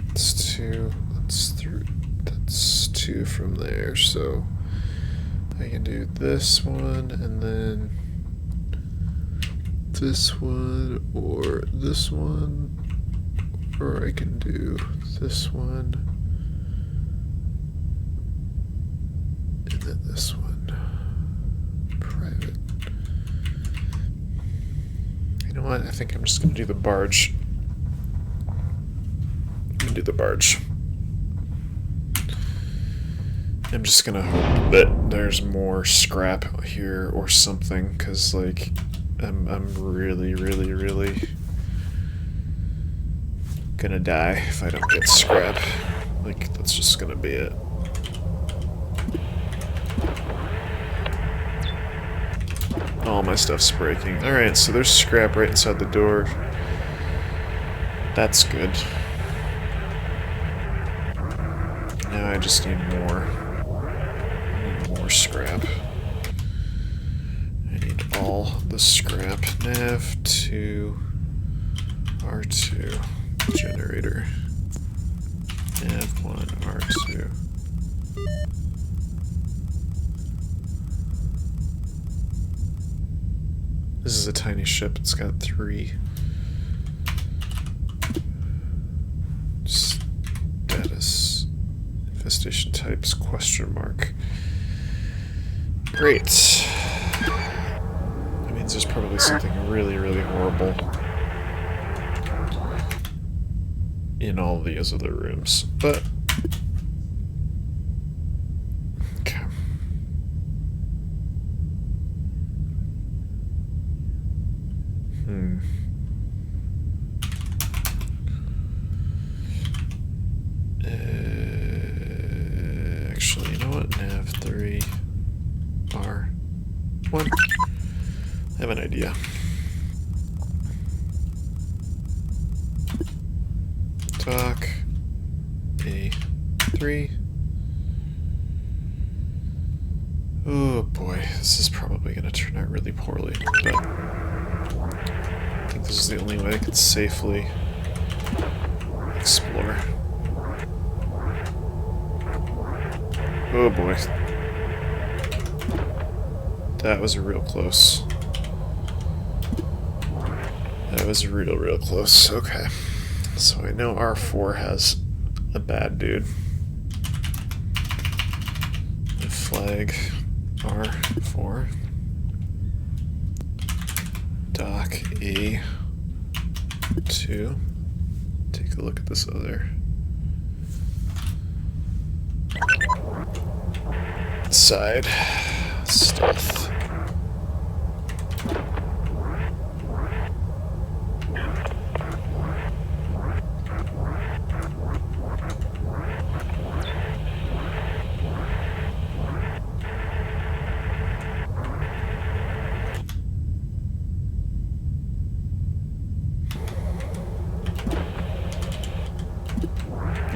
That's 2. That's 3. That's 2 from there, so I can do this one, and then this one, or this one, or I can do this one, and then this one. Private. You know what? I think I'm just going to do the barge. I'm going to do the barge. I'm just going to hope that there's more scrap here or something, because, like, I'm really going to die if I don't get scrap. Like, that's just going to be it. All my stuff's breaking. Alright, so there's scrap right inside the door. That's good. Now I just need more. I need more scrap. I need all the scrap. Nav 2 R2 generator. Nav 1 R2. This is a tiny ship. It's got 3 status infestation types question mark. Great. That means there's probably something really horrible in all these other rooms, but okay. Actually, you know what? Nav 3 R 1. I have an idea. Talk A3. Oh boy, this is probably going to turn out really poorly, but I think this is the only way I can safely explore. Oh boy. That was real close. That was real close. Okay. So I know R4 has a bad dude. Flag R4. Dock A2. Take a look at this other side. Stealth.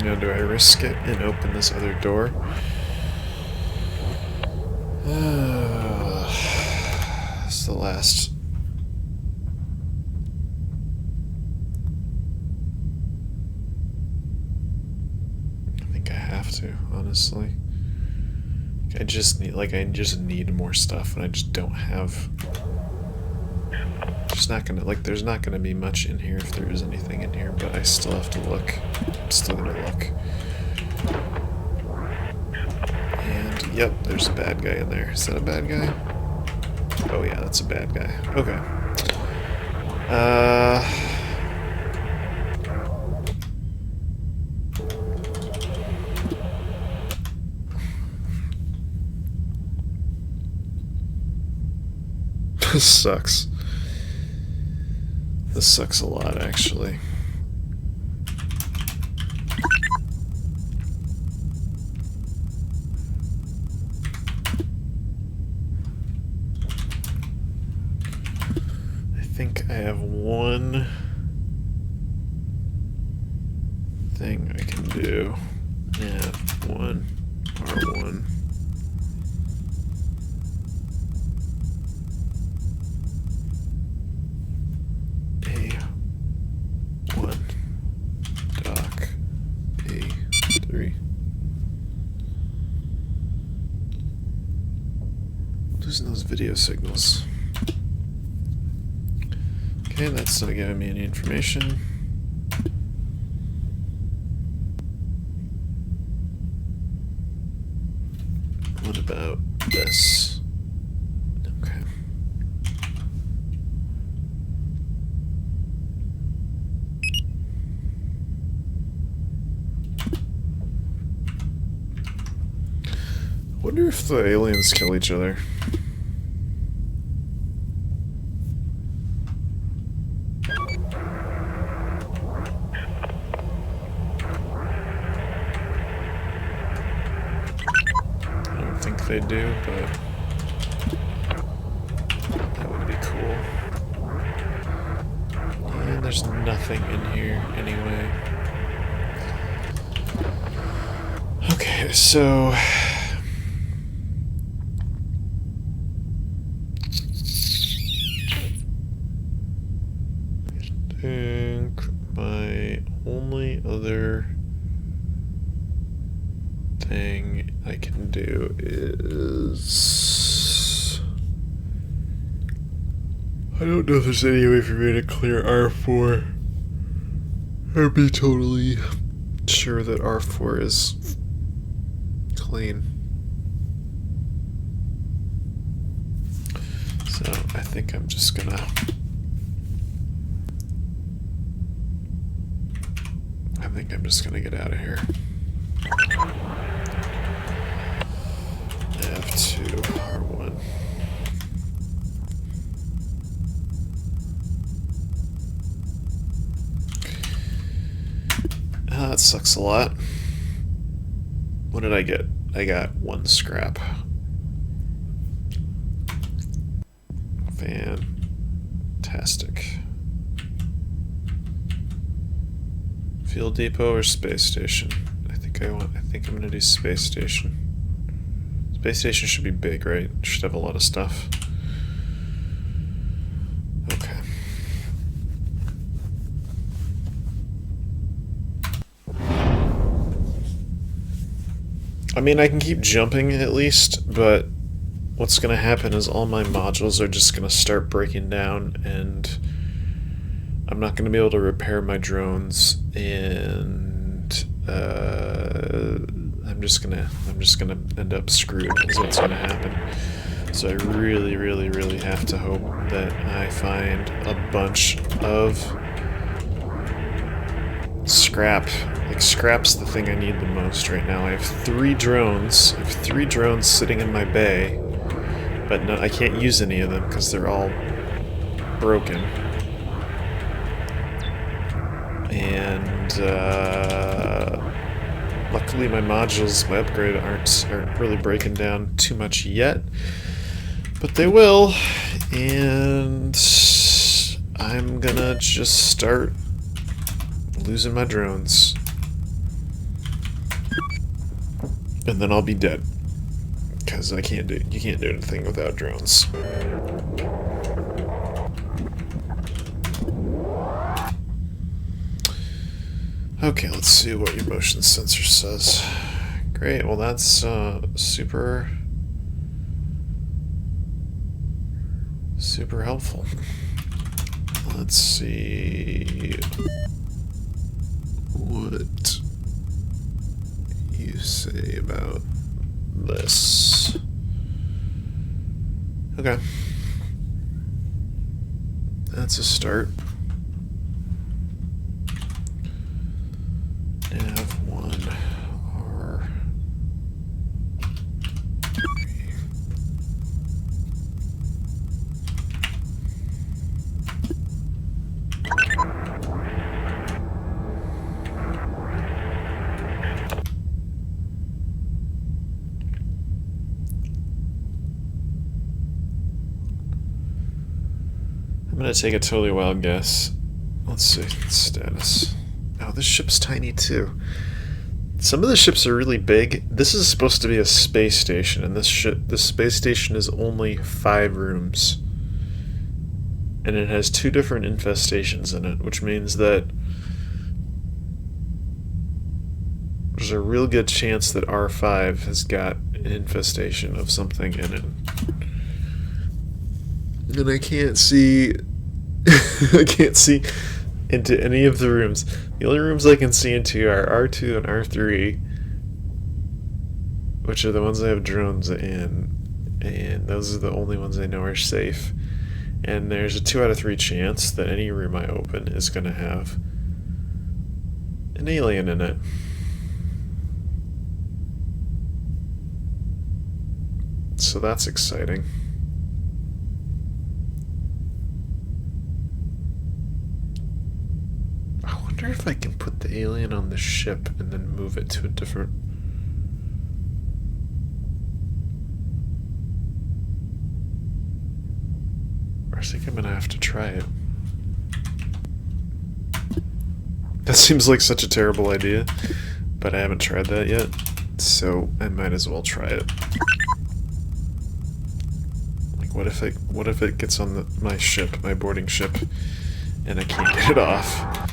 Now, do I risk it and open this other door? It's the last. I think I have to, honestly. I just need more stuff, and I just don't have. Just not gonna there's not gonna be much in here if there is anything in here, but I still have to look. I'm still gonna look. And yep, there's a bad guy in there. Is that a bad guy? Oh yeah, that's a bad guy. Okay. This sucks. This sucks a lot, actually. I think I have one thing I can do. Yeah, one R1. Losing those video signals. Okay, that's not giving me any information. What about this? Okay. I wonder if the aliens kill each other. They do, but that would be cool. And there's nothing in here anyway. Okay, so I think my only other thing I can do is... I don't know if there's any way for me to clear R4. I'd be totally sure that R4 is clean. So I think I'm just gonna... get out of here. F2, R1. That sucks a lot. What did I get? I got 1 scrap. Fantastic. Field depot or space station? I think I'm gonna do space station. Space station should be big, right? Should have a lot of stuff. Okay. I mean, I can keep jumping at least, but what's gonna happen is all my modules are just gonna start breaking down, and I'm not going to be able to repair my drones, and I'm just gonna end up screwed. Is what's gonna happen. So I really, really, really have to hope that I find a bunch of scrap. Like, scrap's the thing I need the most right now. I have 3 drones. I have 3 drones sitting in my bay, but no, I can't use any of them because they're all broken. And luckily my modules, my upgrade, aren't really breaking down too much yet, but they will. And I'm gonna just start losing my drones, and then I'll be dead because you can't do anything without drones. Okay, let's see what your motion sensor says. Great, well that's super helpful. Let's see what you say about this. Okay. That's a start. I'm gonna take a totally wild guess. Let's see, status. Oh, this ship's tiny too. Some of the ships are really big. This is supposed to be a space station, and this space station is only 5 rooms. And it has 2 different infestations in it, which means that there's a real good chance that R5 has got an infestation of something in it. And I can't see I can't see into any of the rooms. The only rooms I can see into are R2 and R3, which are the ones I have drones in, and those are the only ones I know are safe. And there's a 2 out of 3 chance that any room I open is going to have an alien in it. So that's exciting. I wonder if I can put the alien on the ship and then move it to a different... I think I'm gonna have to try it. That seems like such a terrible idea, but I haven't tried that yet, so I might as well try it. Like, what if it gets on my ship, my boarding ship, and I can't get it off?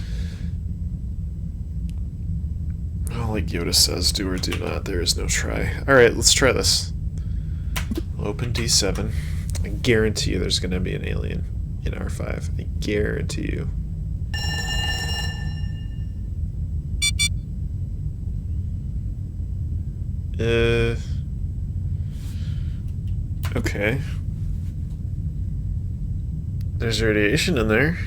Well, like Yoda says, do or do not, there is no try. Alright, let's try this. Open D7. I guarantee you there's going to be an alien in R5. I guarantee you. Okay. There's radiation in there.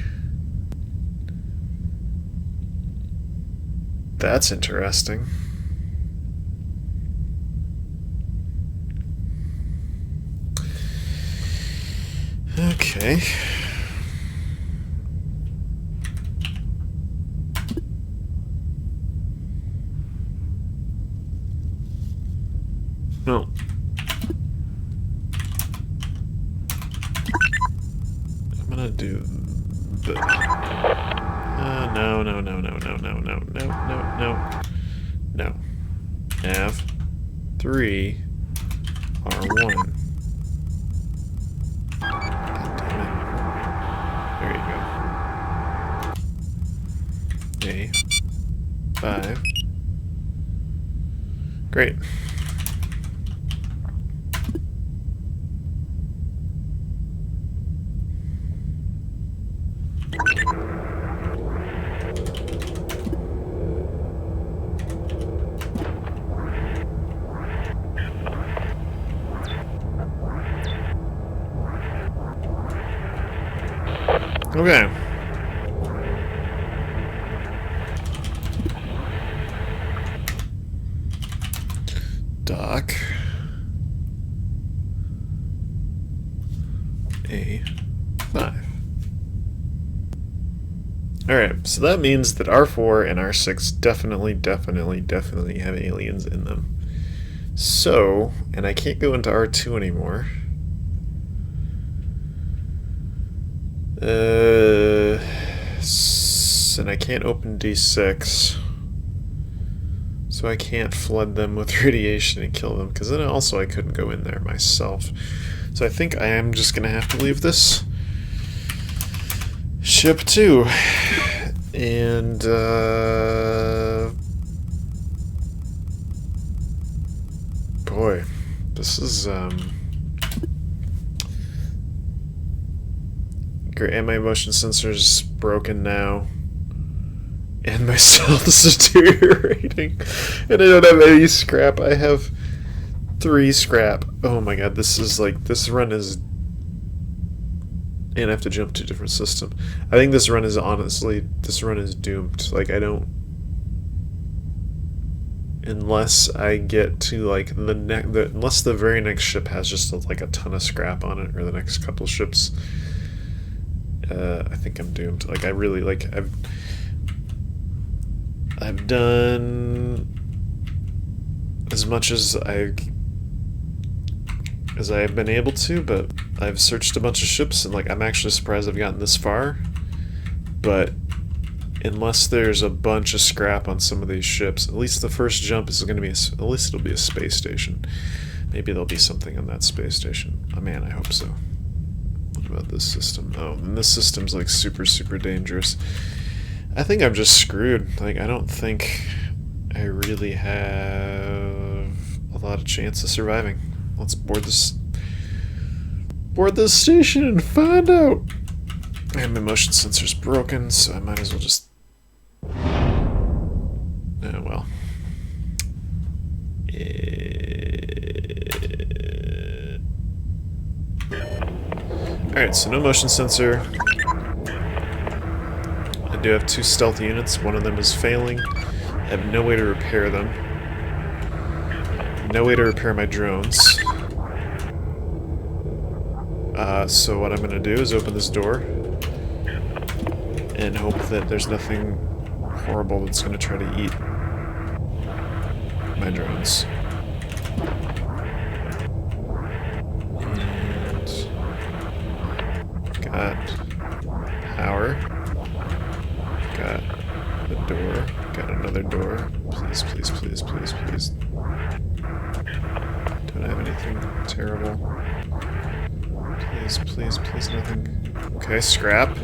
That's interesting. Okay. No. I'm gonna do the... no. No. Nav 3 R1. A5. Great. Okay. Dock. A5. Alright, so that means that R4 and R6 definitely have aliens in them. So, and I can't go into R2 anymore. And I can't open D6. So I can't flood them with radiation and kill them, because then also I couldn't go in there myself. So I think I am just going to have to leave this ship too. And, boy, this is, great. And my motion sensor's broken now. And my stealth is deteriorating. And I don't have any scrap. I have 3 scrap. Oh my god, this is like, this run is... And I have to jump to a different system. I think this run is honestly, this run is doomed. Like, I don't... Unless I get to, like, unless the very next ship has just, like, a ton of scrap on it, or the next couple ships, I think I'm doomed. Like, I really, like, I've done as much as I have been able to, but I've searched a bunch of ships, and like I'm actually surprised I've gotten this far. But unless there's a bunch of scrap on some of these ships, at least the first jump is going to be at least it'll be a space station. Maybe there'll be something on that space station. Oh man, I hope so. What about this system? Oh, and this system's like super dangerous. I think I'm just screwed. Like, I don't think I really have a lot of chance of surviving. Let's board this station and find out. And my motion sensor's broken, so I might as well just... Oh, well. Alright, so no motion sensor. I do have 2 stealth units. One of them is failing. I have no way to repair them. No way to repair my drones. So what I'm going to do is open this door and hope that there's nothing horrible that's going to try to eat my drones. And got power. Got the door. Got another door. Please. Don't have anything terrible. Please, nothing. Okay, scrap.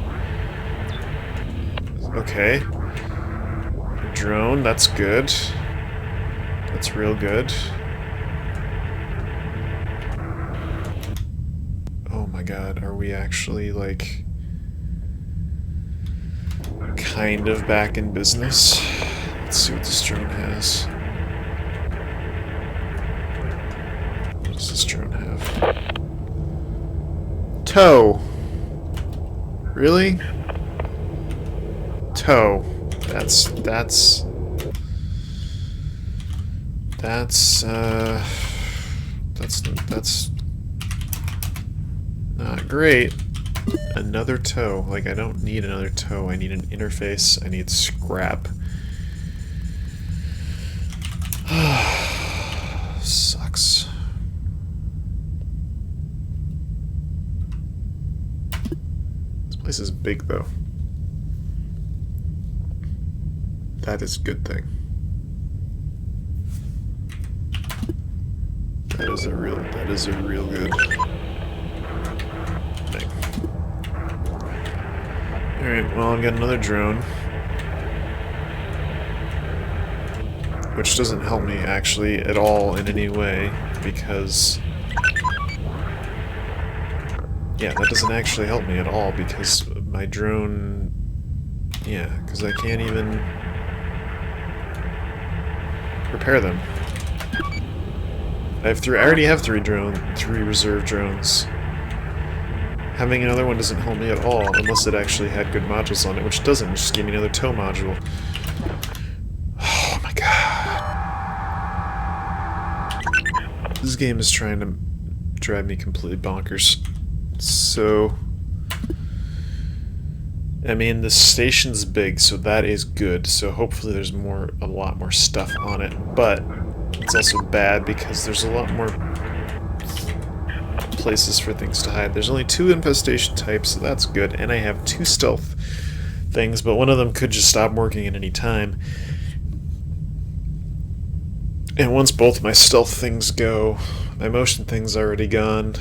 Okay. Drone, that's good. That's real good. Oh my god, are we actually, like... kind of back in business? Let's see what this drone has. What does this drone have? Tow. Really? Tow. That's not great. Another tow. Like, I don't need another tow. I need an interface. I need scrap. Sucks. This place is big, though. That is a good thing. That is a real good thing. Alright, well, I've got another drone. Which doesn't help me, actually, at all in any way, because... Yeah, that doesn't actually help me at all, because my drone... Yeah, because I can't even... repair them. I already have three reserve drones. Having another one doesn't help me at all, unless it actually had good modules on it, which doesn't. It just gave me another tow module. Oh my god. This game is trying to drive me completely bonkers. So... I mean, the station's big, so that is good. So hopefully there's a lot more stuff on it. But it's also bad because there's a lot more places for things to hide. There's only 2 infestation types, so that's good. And I have 2 stealth things, but one of them could just stop working at any time. And once both my stealth things go, my motion thing's already gone.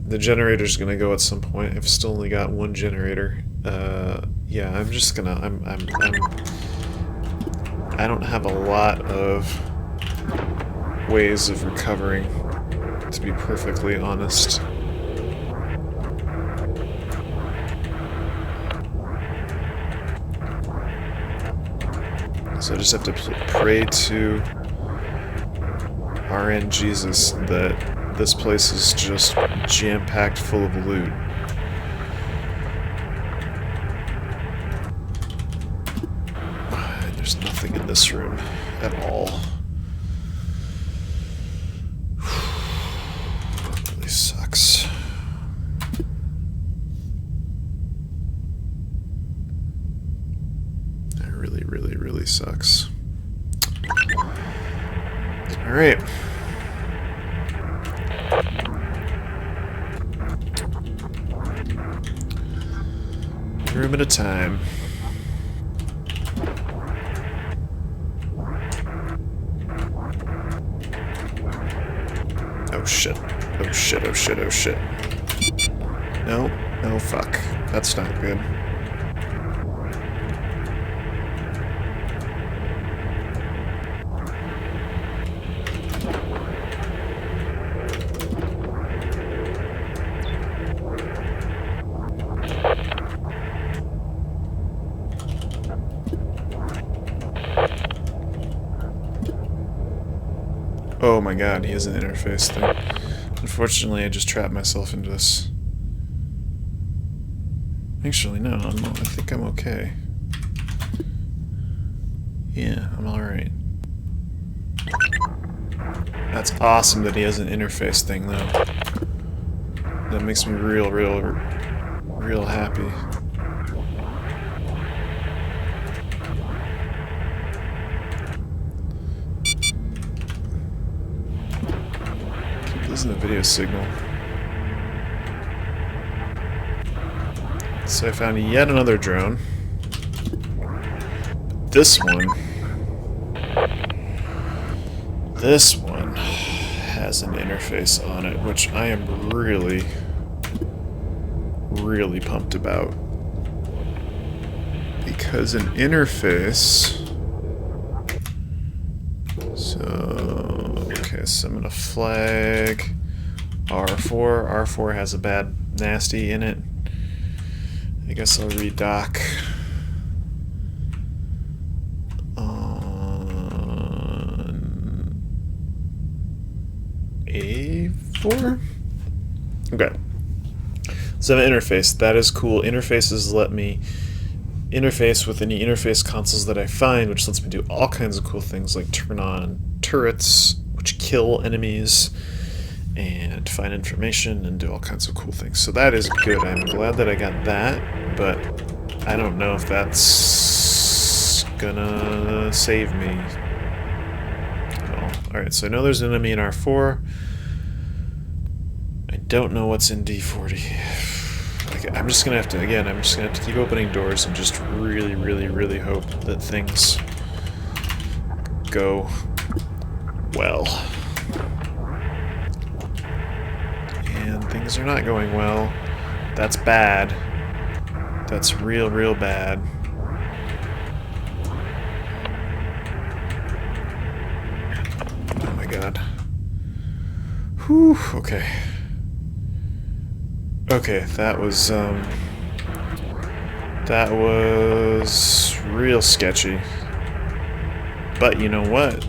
The generator's gonna go at some point. I've still only got 1 generator. Yeah, I'm just gonna... I don't have a lot of ways of recovering, to be perfectly honest. So I just have to pray to RN Jesus that this place is just jam-packed full of loot. There's nothing in this room at all. That really sucks. That really, really, really sucks. Alright. Room at a time. Oh shit. Oh shit, oh shit, oh shit. No, no, fuck. That's not good. Oh my god, he has an interface thing. Unfortunately, I just trapped myself into this. Actually, no, I think I'm okay. Yeah, I'm alright. That's awesome that he has an interface thing, though. That makes me real happy. Losing the video signal. So I found yet another drone. This one has an interface on it, which I am really pumped about. Because an interface... Okay, so I'm gonna flag R4. R4 has a bad nasty in it. I guess I'll redock on A4? Okay. So I have an interface. That is cool. Interfaces let me interface with any interface consoles that I find, which lets me do all kinds of cool things like turn on turrets, which kill enemies, and find information and do all kinds of cool things. So that is good. I'm glad that I got that, but I don't know if that's gonna save me at all. Alright, so I know there's an enemy in R4. I don't know what's in D40. I'm just gonna have to, again, I'm just gonna have to keep opening doors and just really hope that things go well. And things are not going well. That's bad. That's real bad. Oh my god. Whew, okay. Okay, that was real sketchy. But you know what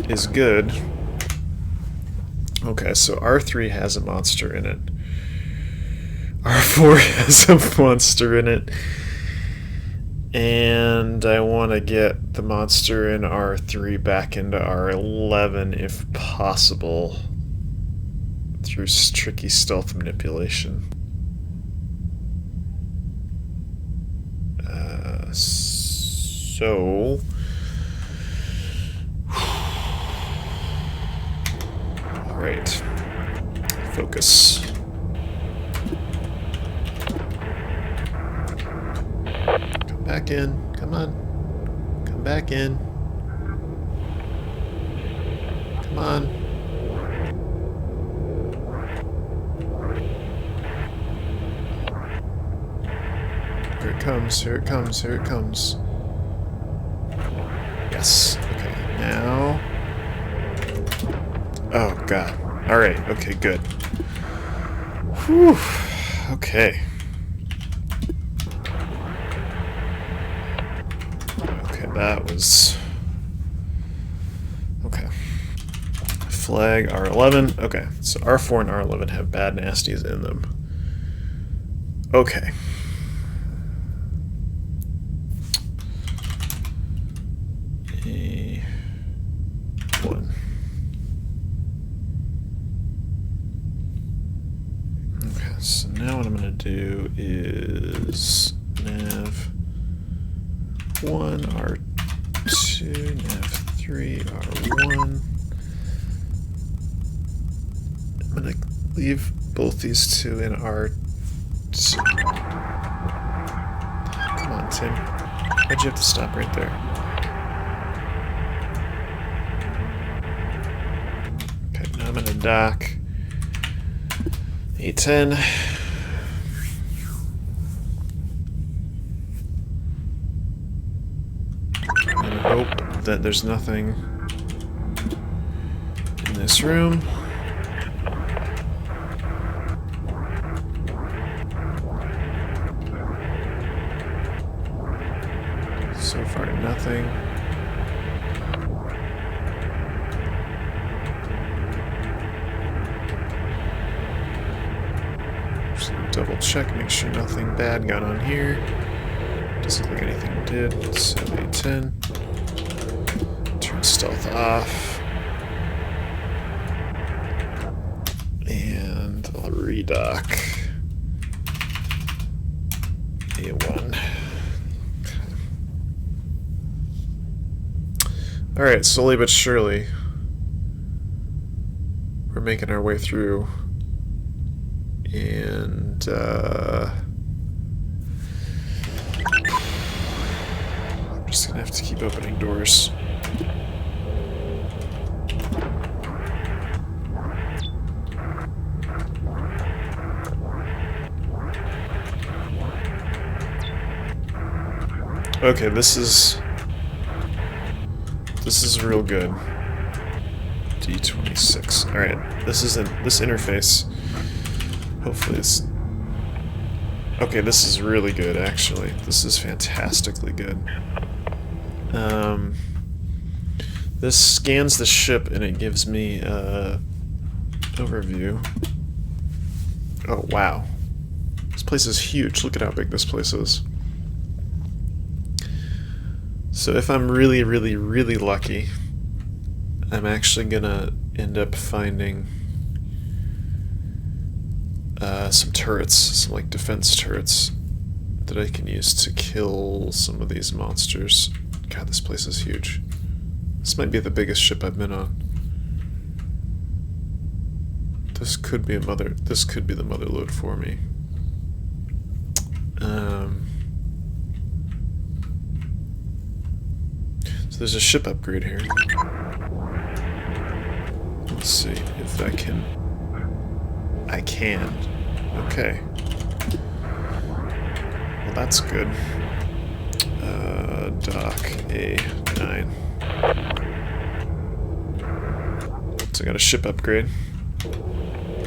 is good? Okay, so R3 has a monster in it. R4 has a monster in it. And I want to get the monster in R3 back into R11 if possible through tricky stealth manipulation. So... Alright. Focus. Come back in. Come on. Come back in. Come on. Here it comes, here it comes, here it comes. Yes. Okay, now... Oh, God. Alright, okay, good. Whew. Okay. Okay, that was... Okay. Flag R11. Okay, so R4 and R11 have bad nasties in them. Okay. A1. Okay, so now what I'm going to do is nav 1, R2, nav 3, R1. I'm going to leave both these two in R2. Come on, Tim. Why'd you have to stop right there? Okay, now I'm going to dock A10. And hope that there's nothing in this room. So far, nothing. Just double check, make sure nothing bad got on here. Doesn't look like anything did. So A10. Turn stealth off. And I'll redock A1. Alright, slowly but surely, we're making our way through, and I'm just gonna have to keep opening doors. Okay, this is real good. D26. Alright, this interface. Hopefully it's... Okay, this is really good, actually. This is fantastically good. This scans the ship and it gives me overview. Oh, wow. This place is huge. Look at how big this place is. So if I'm really, really, really lucky, I'm actually gonna end up finding some turrets, some like defense turrets that I can use to kill some of these monsters. God, this place is huge. This might be the biggest ship I've been on. This could be the mother lode for me. So there's a ship upgrade here. Let's see if I can. I can. Okay. Well, that's good. Dock A9. So I got a ship upgrade.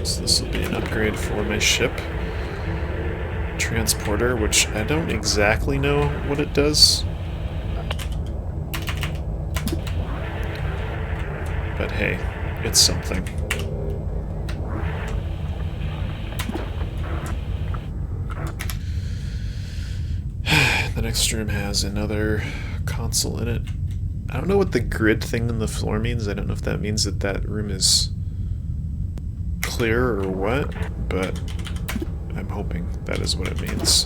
So this will be an upgrade for my ship. Transporter, which I don't exactly know what it does. But hey, it's something. the next room has another console in it. I don't know what the grid thing on the floor means. I don't know if that means that that room is clear or what, but I'm hoping that is what it means.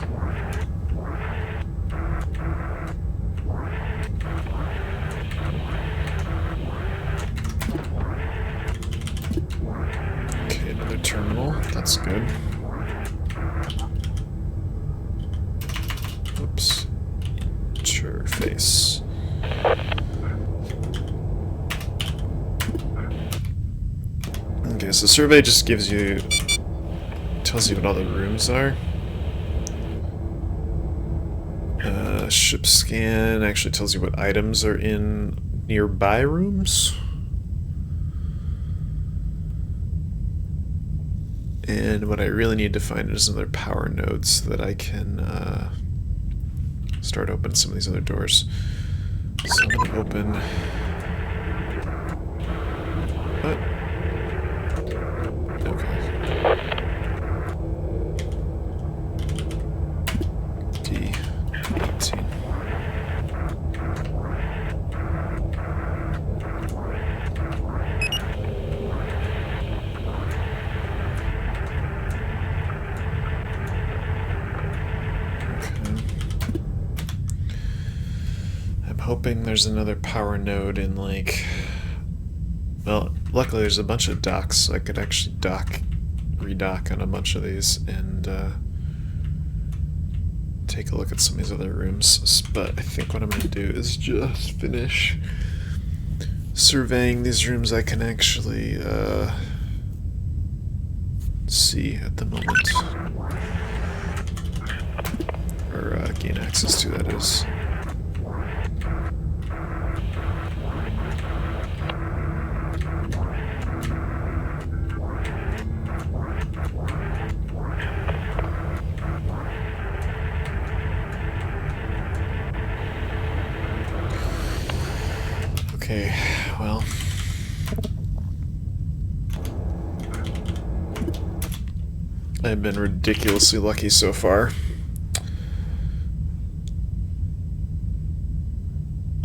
Okay, another terminal. That's good. Oops. Sure, face. Okay, so survey just gives you, tells you what all the rooms are. Ship scan actually tells you what items are in nearby rooms. And what I really need to find is another power node so that I can start opening some of these other doors. So I'm going to open... What? Okay. D18. Hoping there's another power node in, like... Well, luckily there's a bunch of docks, so I could actually redock on a bunch of these and take a look at some of these other rooms. But I think what I'm going to do is just finish surveying these rooms I can actually see at the moment. Or gain access to, that is. Okay, well... I've been ridiculously lucky so far.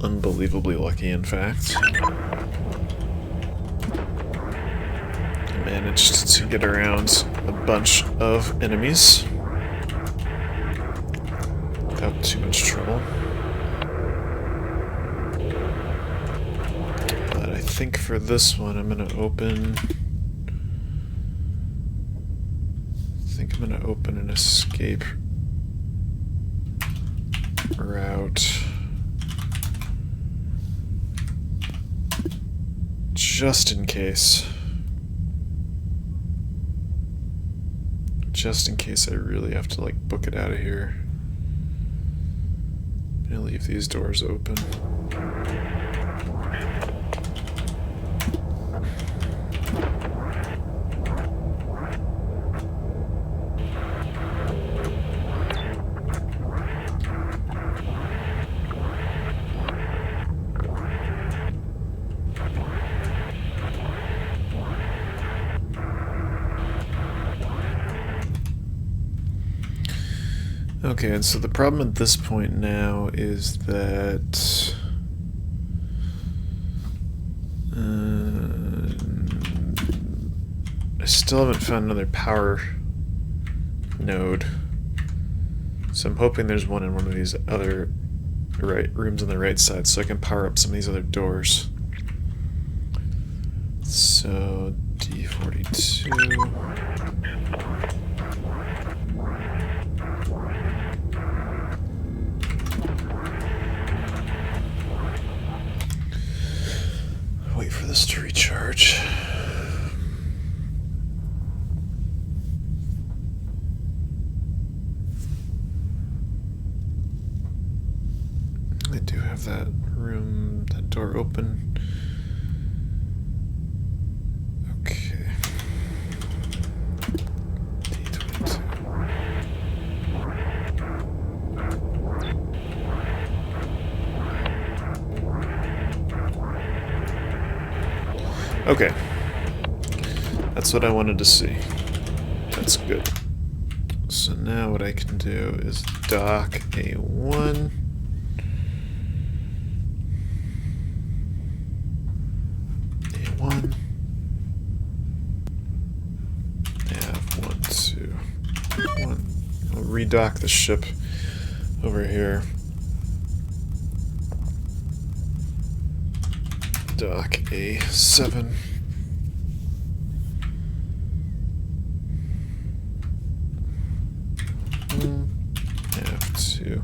Unbelievably lucky, in fact. I managed to get around a bunch of enemies without too much trouble. I think for this one I'm going to open... an escape route. Just in case. Just in case I really have to, like, book it out of here. I'm gonna leave these doors open. Okay, and so the problem at this point now is that I still haven't found another power node, so I'm hoping there's one in one of these other rooms on the right side so I can power up some of these other doors. So D42. Wait for this to recharge. I do have that room, that door open. Okay. D22. Okay. That's what I wanted to see. That's good. So now what I can do is dock A1. A1. Nav1, 2, 1. I'll redock the ship over here. Dock A7. Nav2.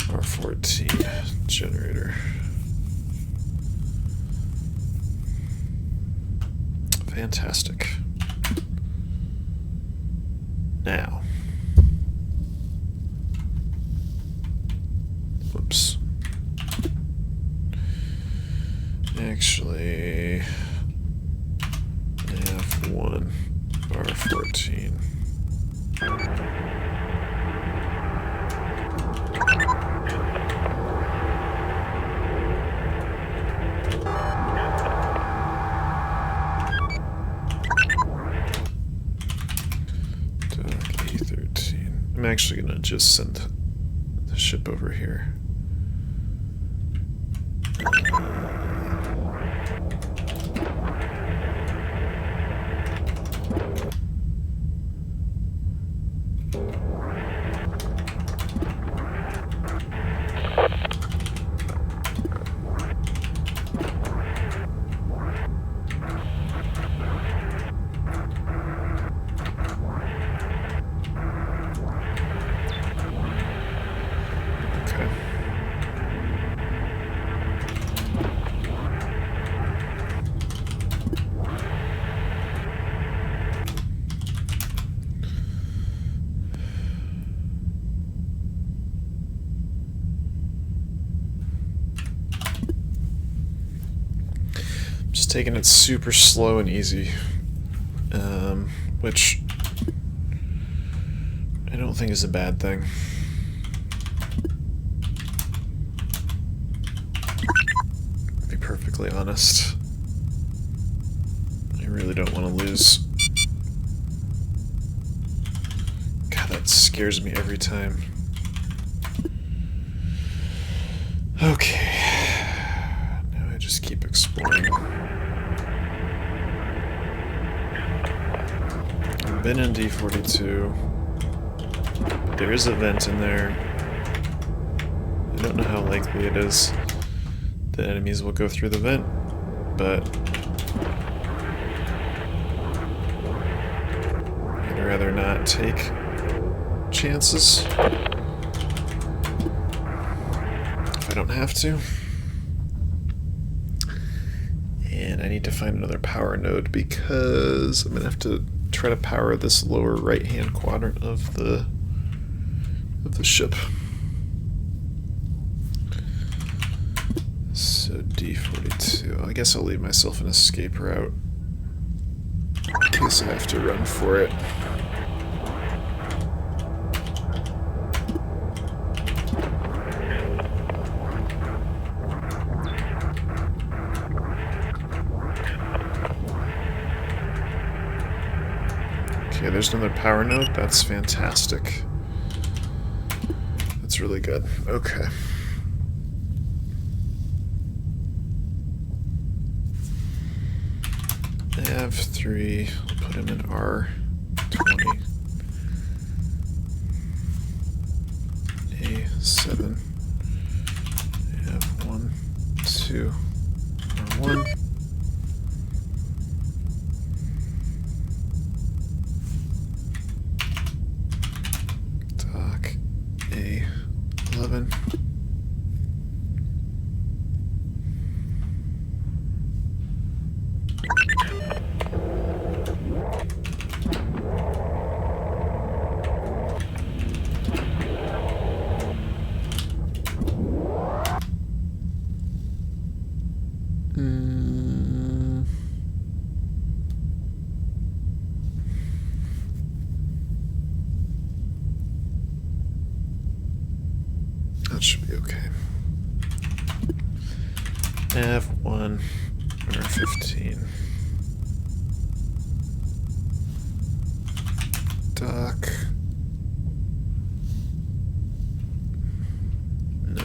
R14 generator. Fantastic. Now. Whoops. Actually, F1 R14. Dock E13. I'm actually gonna just send the ship over here. Just taking it super slow and easy, which I don't think is a bad thing. To be perfectly honest, I really don't want to lose. God, that scares me every time. Okay, now I just keep exploring. I've been in D42. There is a vent in there. I don't know how likely it is that enemies will go through the vent, but I'd rather not take chances if I don't have to. And I need to find another power node because I'm gonna have to try to power this lower right-hand quadrant of the ship. So D42. I guess I'll leave myself an escape route in case I have to run for it. Okay, there's another power node. That's fantastic. That's really good. Okay. Nav3, I'll put him in R20. A7. Nav1, 2, R1. Dock A11. That should be okay. Nav1 R15. Dock. No.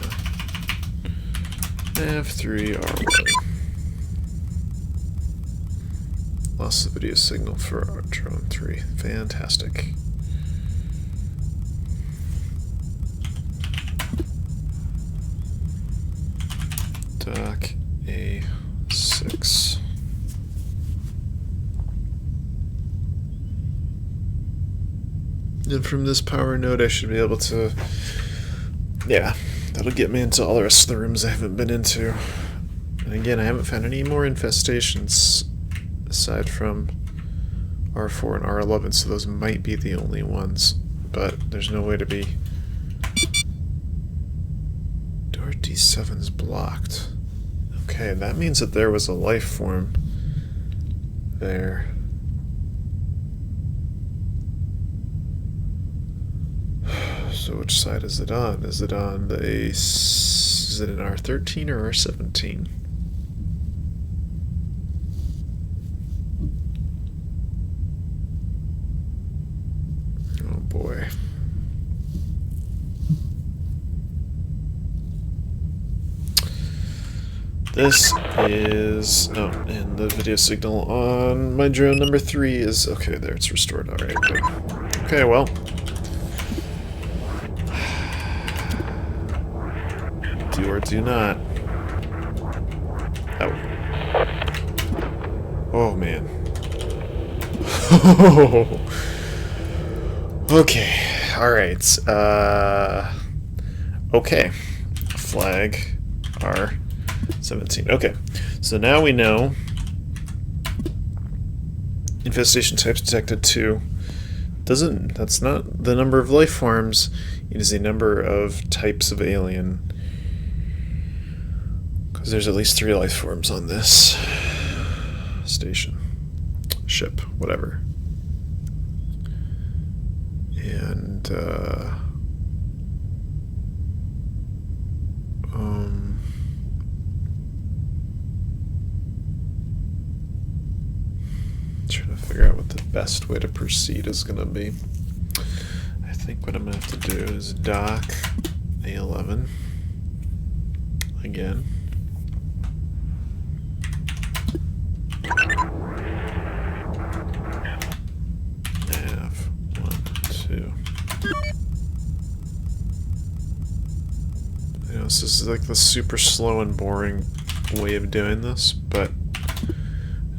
Nav3 R1. Lost the video signal for our drone 3. Fantastic. Dock A6. And from this power node I should be able to... Yeah, that'll get me into all the rest of the rooms I haven't been into. And again, I haven't found any more infestations aside from R4 and R11, so those might be the only ones. But there's no way to be... Door D7's blocked. Okay, that means that there was a life form there. So which side is it on? Is it on the is it an R13 or R17? Oh boy. This is... Oh, and the video signal on my drone number 3 is... Okay, there, it's restored. Alright, good. Okay, well... Do or do not. Oh. Oh, man. Okay, alright. Okay. Flag R17. Okay, so now we know infestation types detected 2. That's not the number of life forms, it is the number of types of alien. Because there's at least 3 life forms on this station. Ship, whatever. And, trying to figure out what the best way to proceed is going to be. I think what I'm going to have to do is dock A11 again. Nav 1, 2. I know this is like the super slow and boring way of doing this, but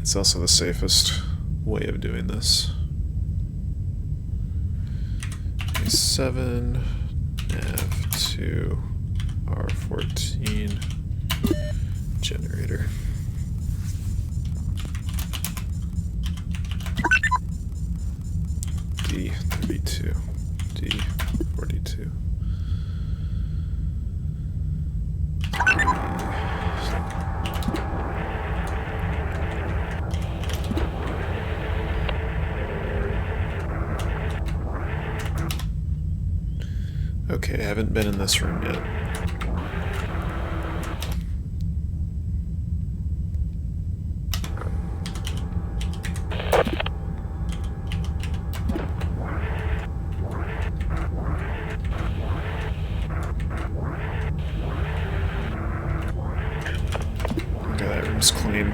it's also the safest way of doing this. A7, Nav2, R14, generator. D32, D42. Okay, I haven't been in this room yet. Okay, that room's clean.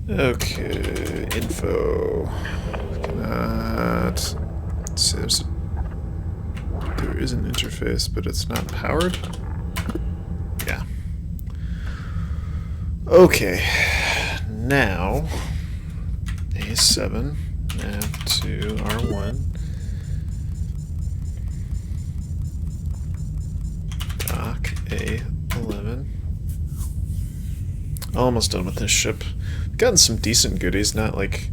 Okay, info. Cannot. See, there is an interface, but it's not powered. Yeah. Okay. Now, A7, Nav2, R1. Almost done with this ship. Gotten some decent goodies, not like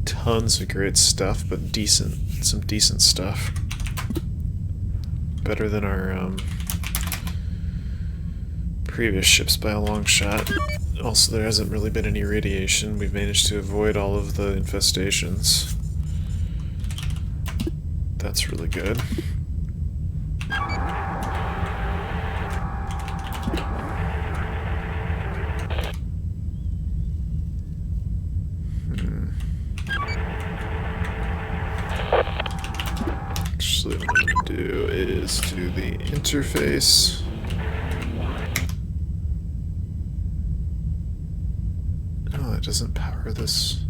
tons of great stuff, but some decent stuff. Better than our previous ships by a long shot. Also, there hasn't really been any radiation. We've managed to avoid all of the infestations. That's really good. Actually, what I'm going to do is do the interface. Oh, that doesn't power this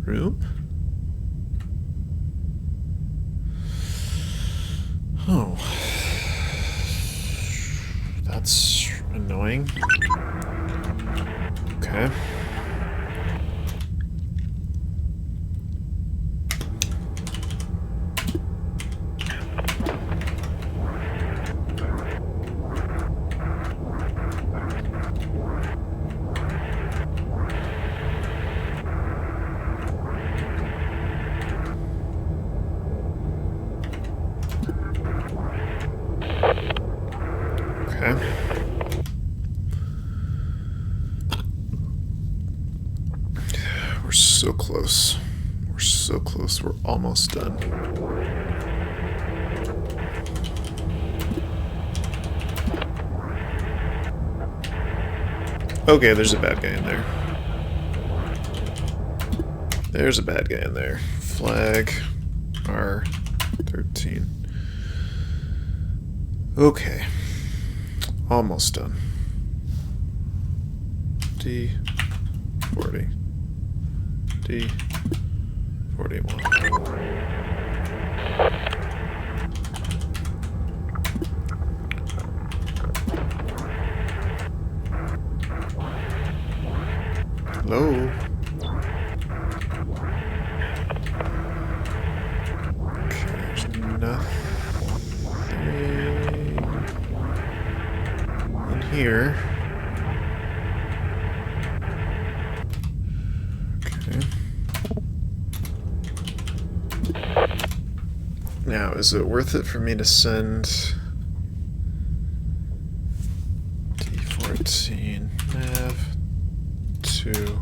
room? Oh. That's annoying. Okay. Okay. We're so close. We're so close. We're almost done. Okay, there's a bad guy in there. There's a bad guy in there. Flag R13. Okay. Almost done. D40. D41. Hello? Okay, there's nothing in here. Okay. Now, is it worth it for me to send D14 nav to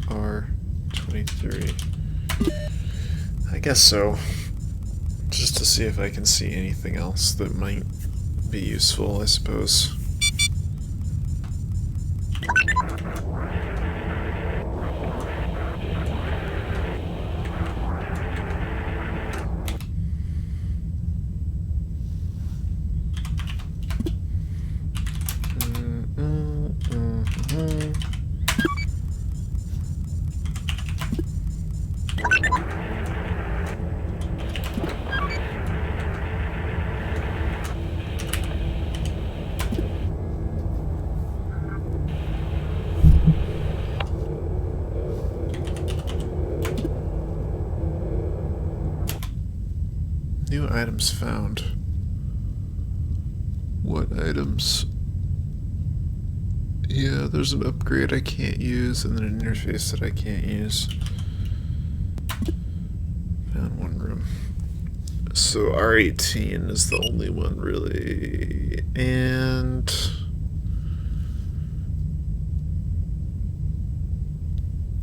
R23? I guess so. Just to see if I can see anything else that might be useful, I suppose. New items found. What items? Yeah, there's an upgrade I can't use and then an interface that I can't use. Found one room. So R18 is the only one really. And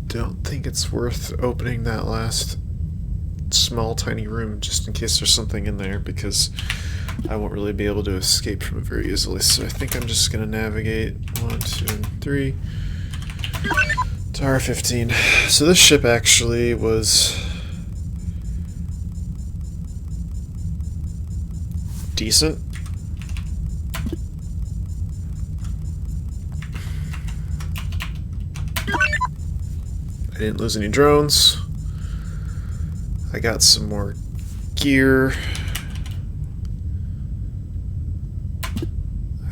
don't think it's worth opening that last small tiny room just in case there's something in there, because I won't really be able to escape from it very easily. So I think I'm just gonna navigate 1, 2, and 3 to R15. So this ship actually was decent. I didn't lose any drones. I got some more gear.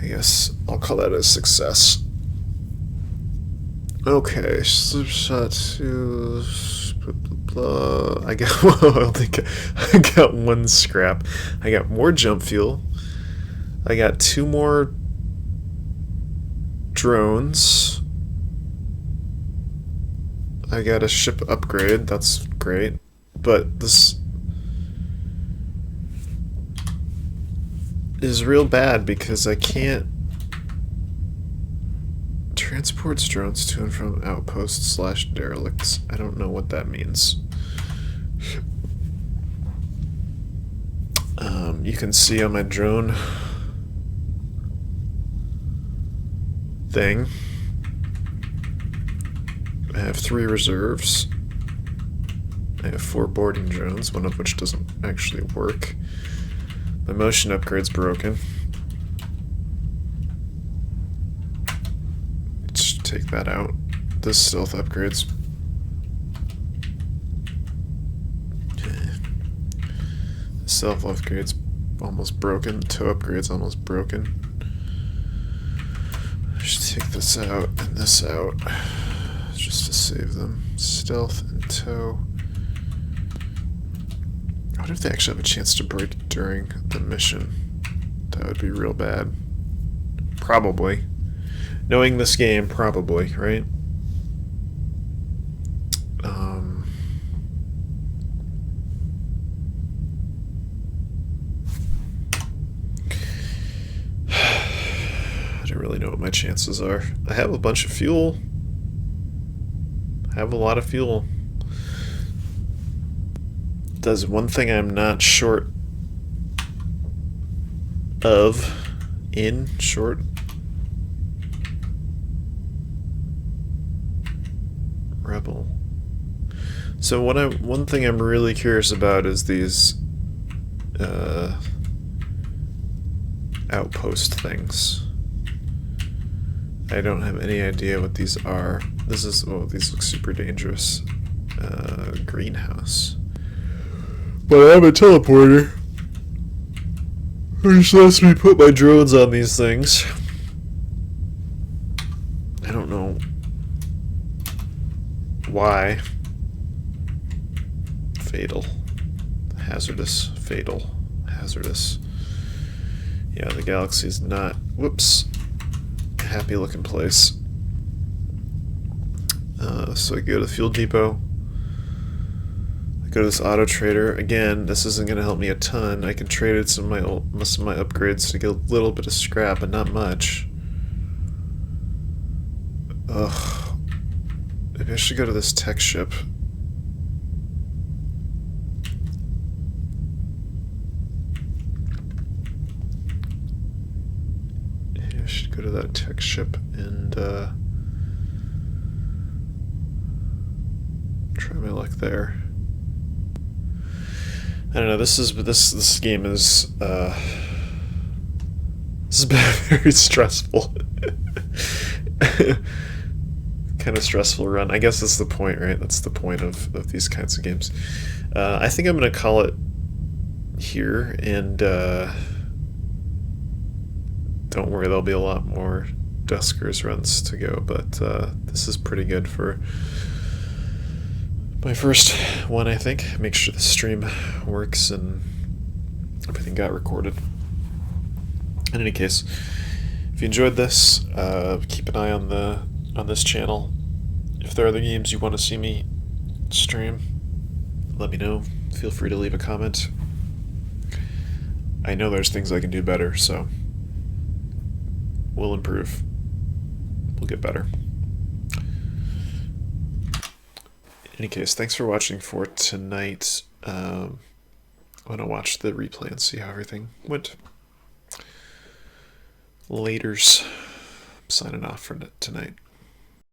I guess I'll call that a success. Okay, slip shot to blah, blah, blah. I got whoa, I got one scrap. I got more jump fuel. I got 2 more drones. I got a ship upgrade, that's great. But this is real bad because I can't transports drones to and from outposts / derelicts. I don't know what that means. You can see on my drone thing, I have 3 reserves. I have 4 boarding drones, one of which doesn't actually work. My motion upgrade's broken. Let's take that out. This stealth upgrade's... The stealth upgrade's almost broken. The tow upgrade's almost broken. I should take this out and this out just to save them. Stealth and tow. I wonder if they actually have a chance to break during the mission. That would be real bad. Probably. Knowing this game, probably, right? I don't really know what my chances are. I have a bunch of fuel. I have a lot of fuel. Does one thing I'm not short of short. Rebel. So one thing I'm really curious about is these outpost things. I don't have any idea what these are. This is, oh, these look super dangerous. Greenhouse. But I have a teleporter. Which lets me put my drones on these things. I don't know why. Fatal. Hazardous. Fatal. Hazardous. Yeah, the galaxy's not, whoops, a happy looking place. So I go to the fuel depot. I go to this auto trader. Again, this isn't going to help me a ton. I can trade it some of most of my upgrades to get a little bit of scrap, but not much. Ugh. Maybe I should go to this tech ship. Maybe I should go to that tech ship and try my luck there. I don't know. This game is this has been a very stressful, kind of stressful run. I guess that's the point, right? That's the point of these kinds of games. I think I'm gonna call it here, and don't worry, there'll be a lot more Duskers runs to go. But this is pretty good for my first one, I think. Make sure the stream works and everything got recorded. In any case, if you enjoyed this, keep an eye on this channel. If there are other games you want to see me stream, let me know. Feel free to leave a comment. I know there's things I can do better, so we'll improve. We'll get better. In any case, thanks for watching for tonight. I'm going to watch the replay and see how everything went. Laters. I'm signing off for tonight.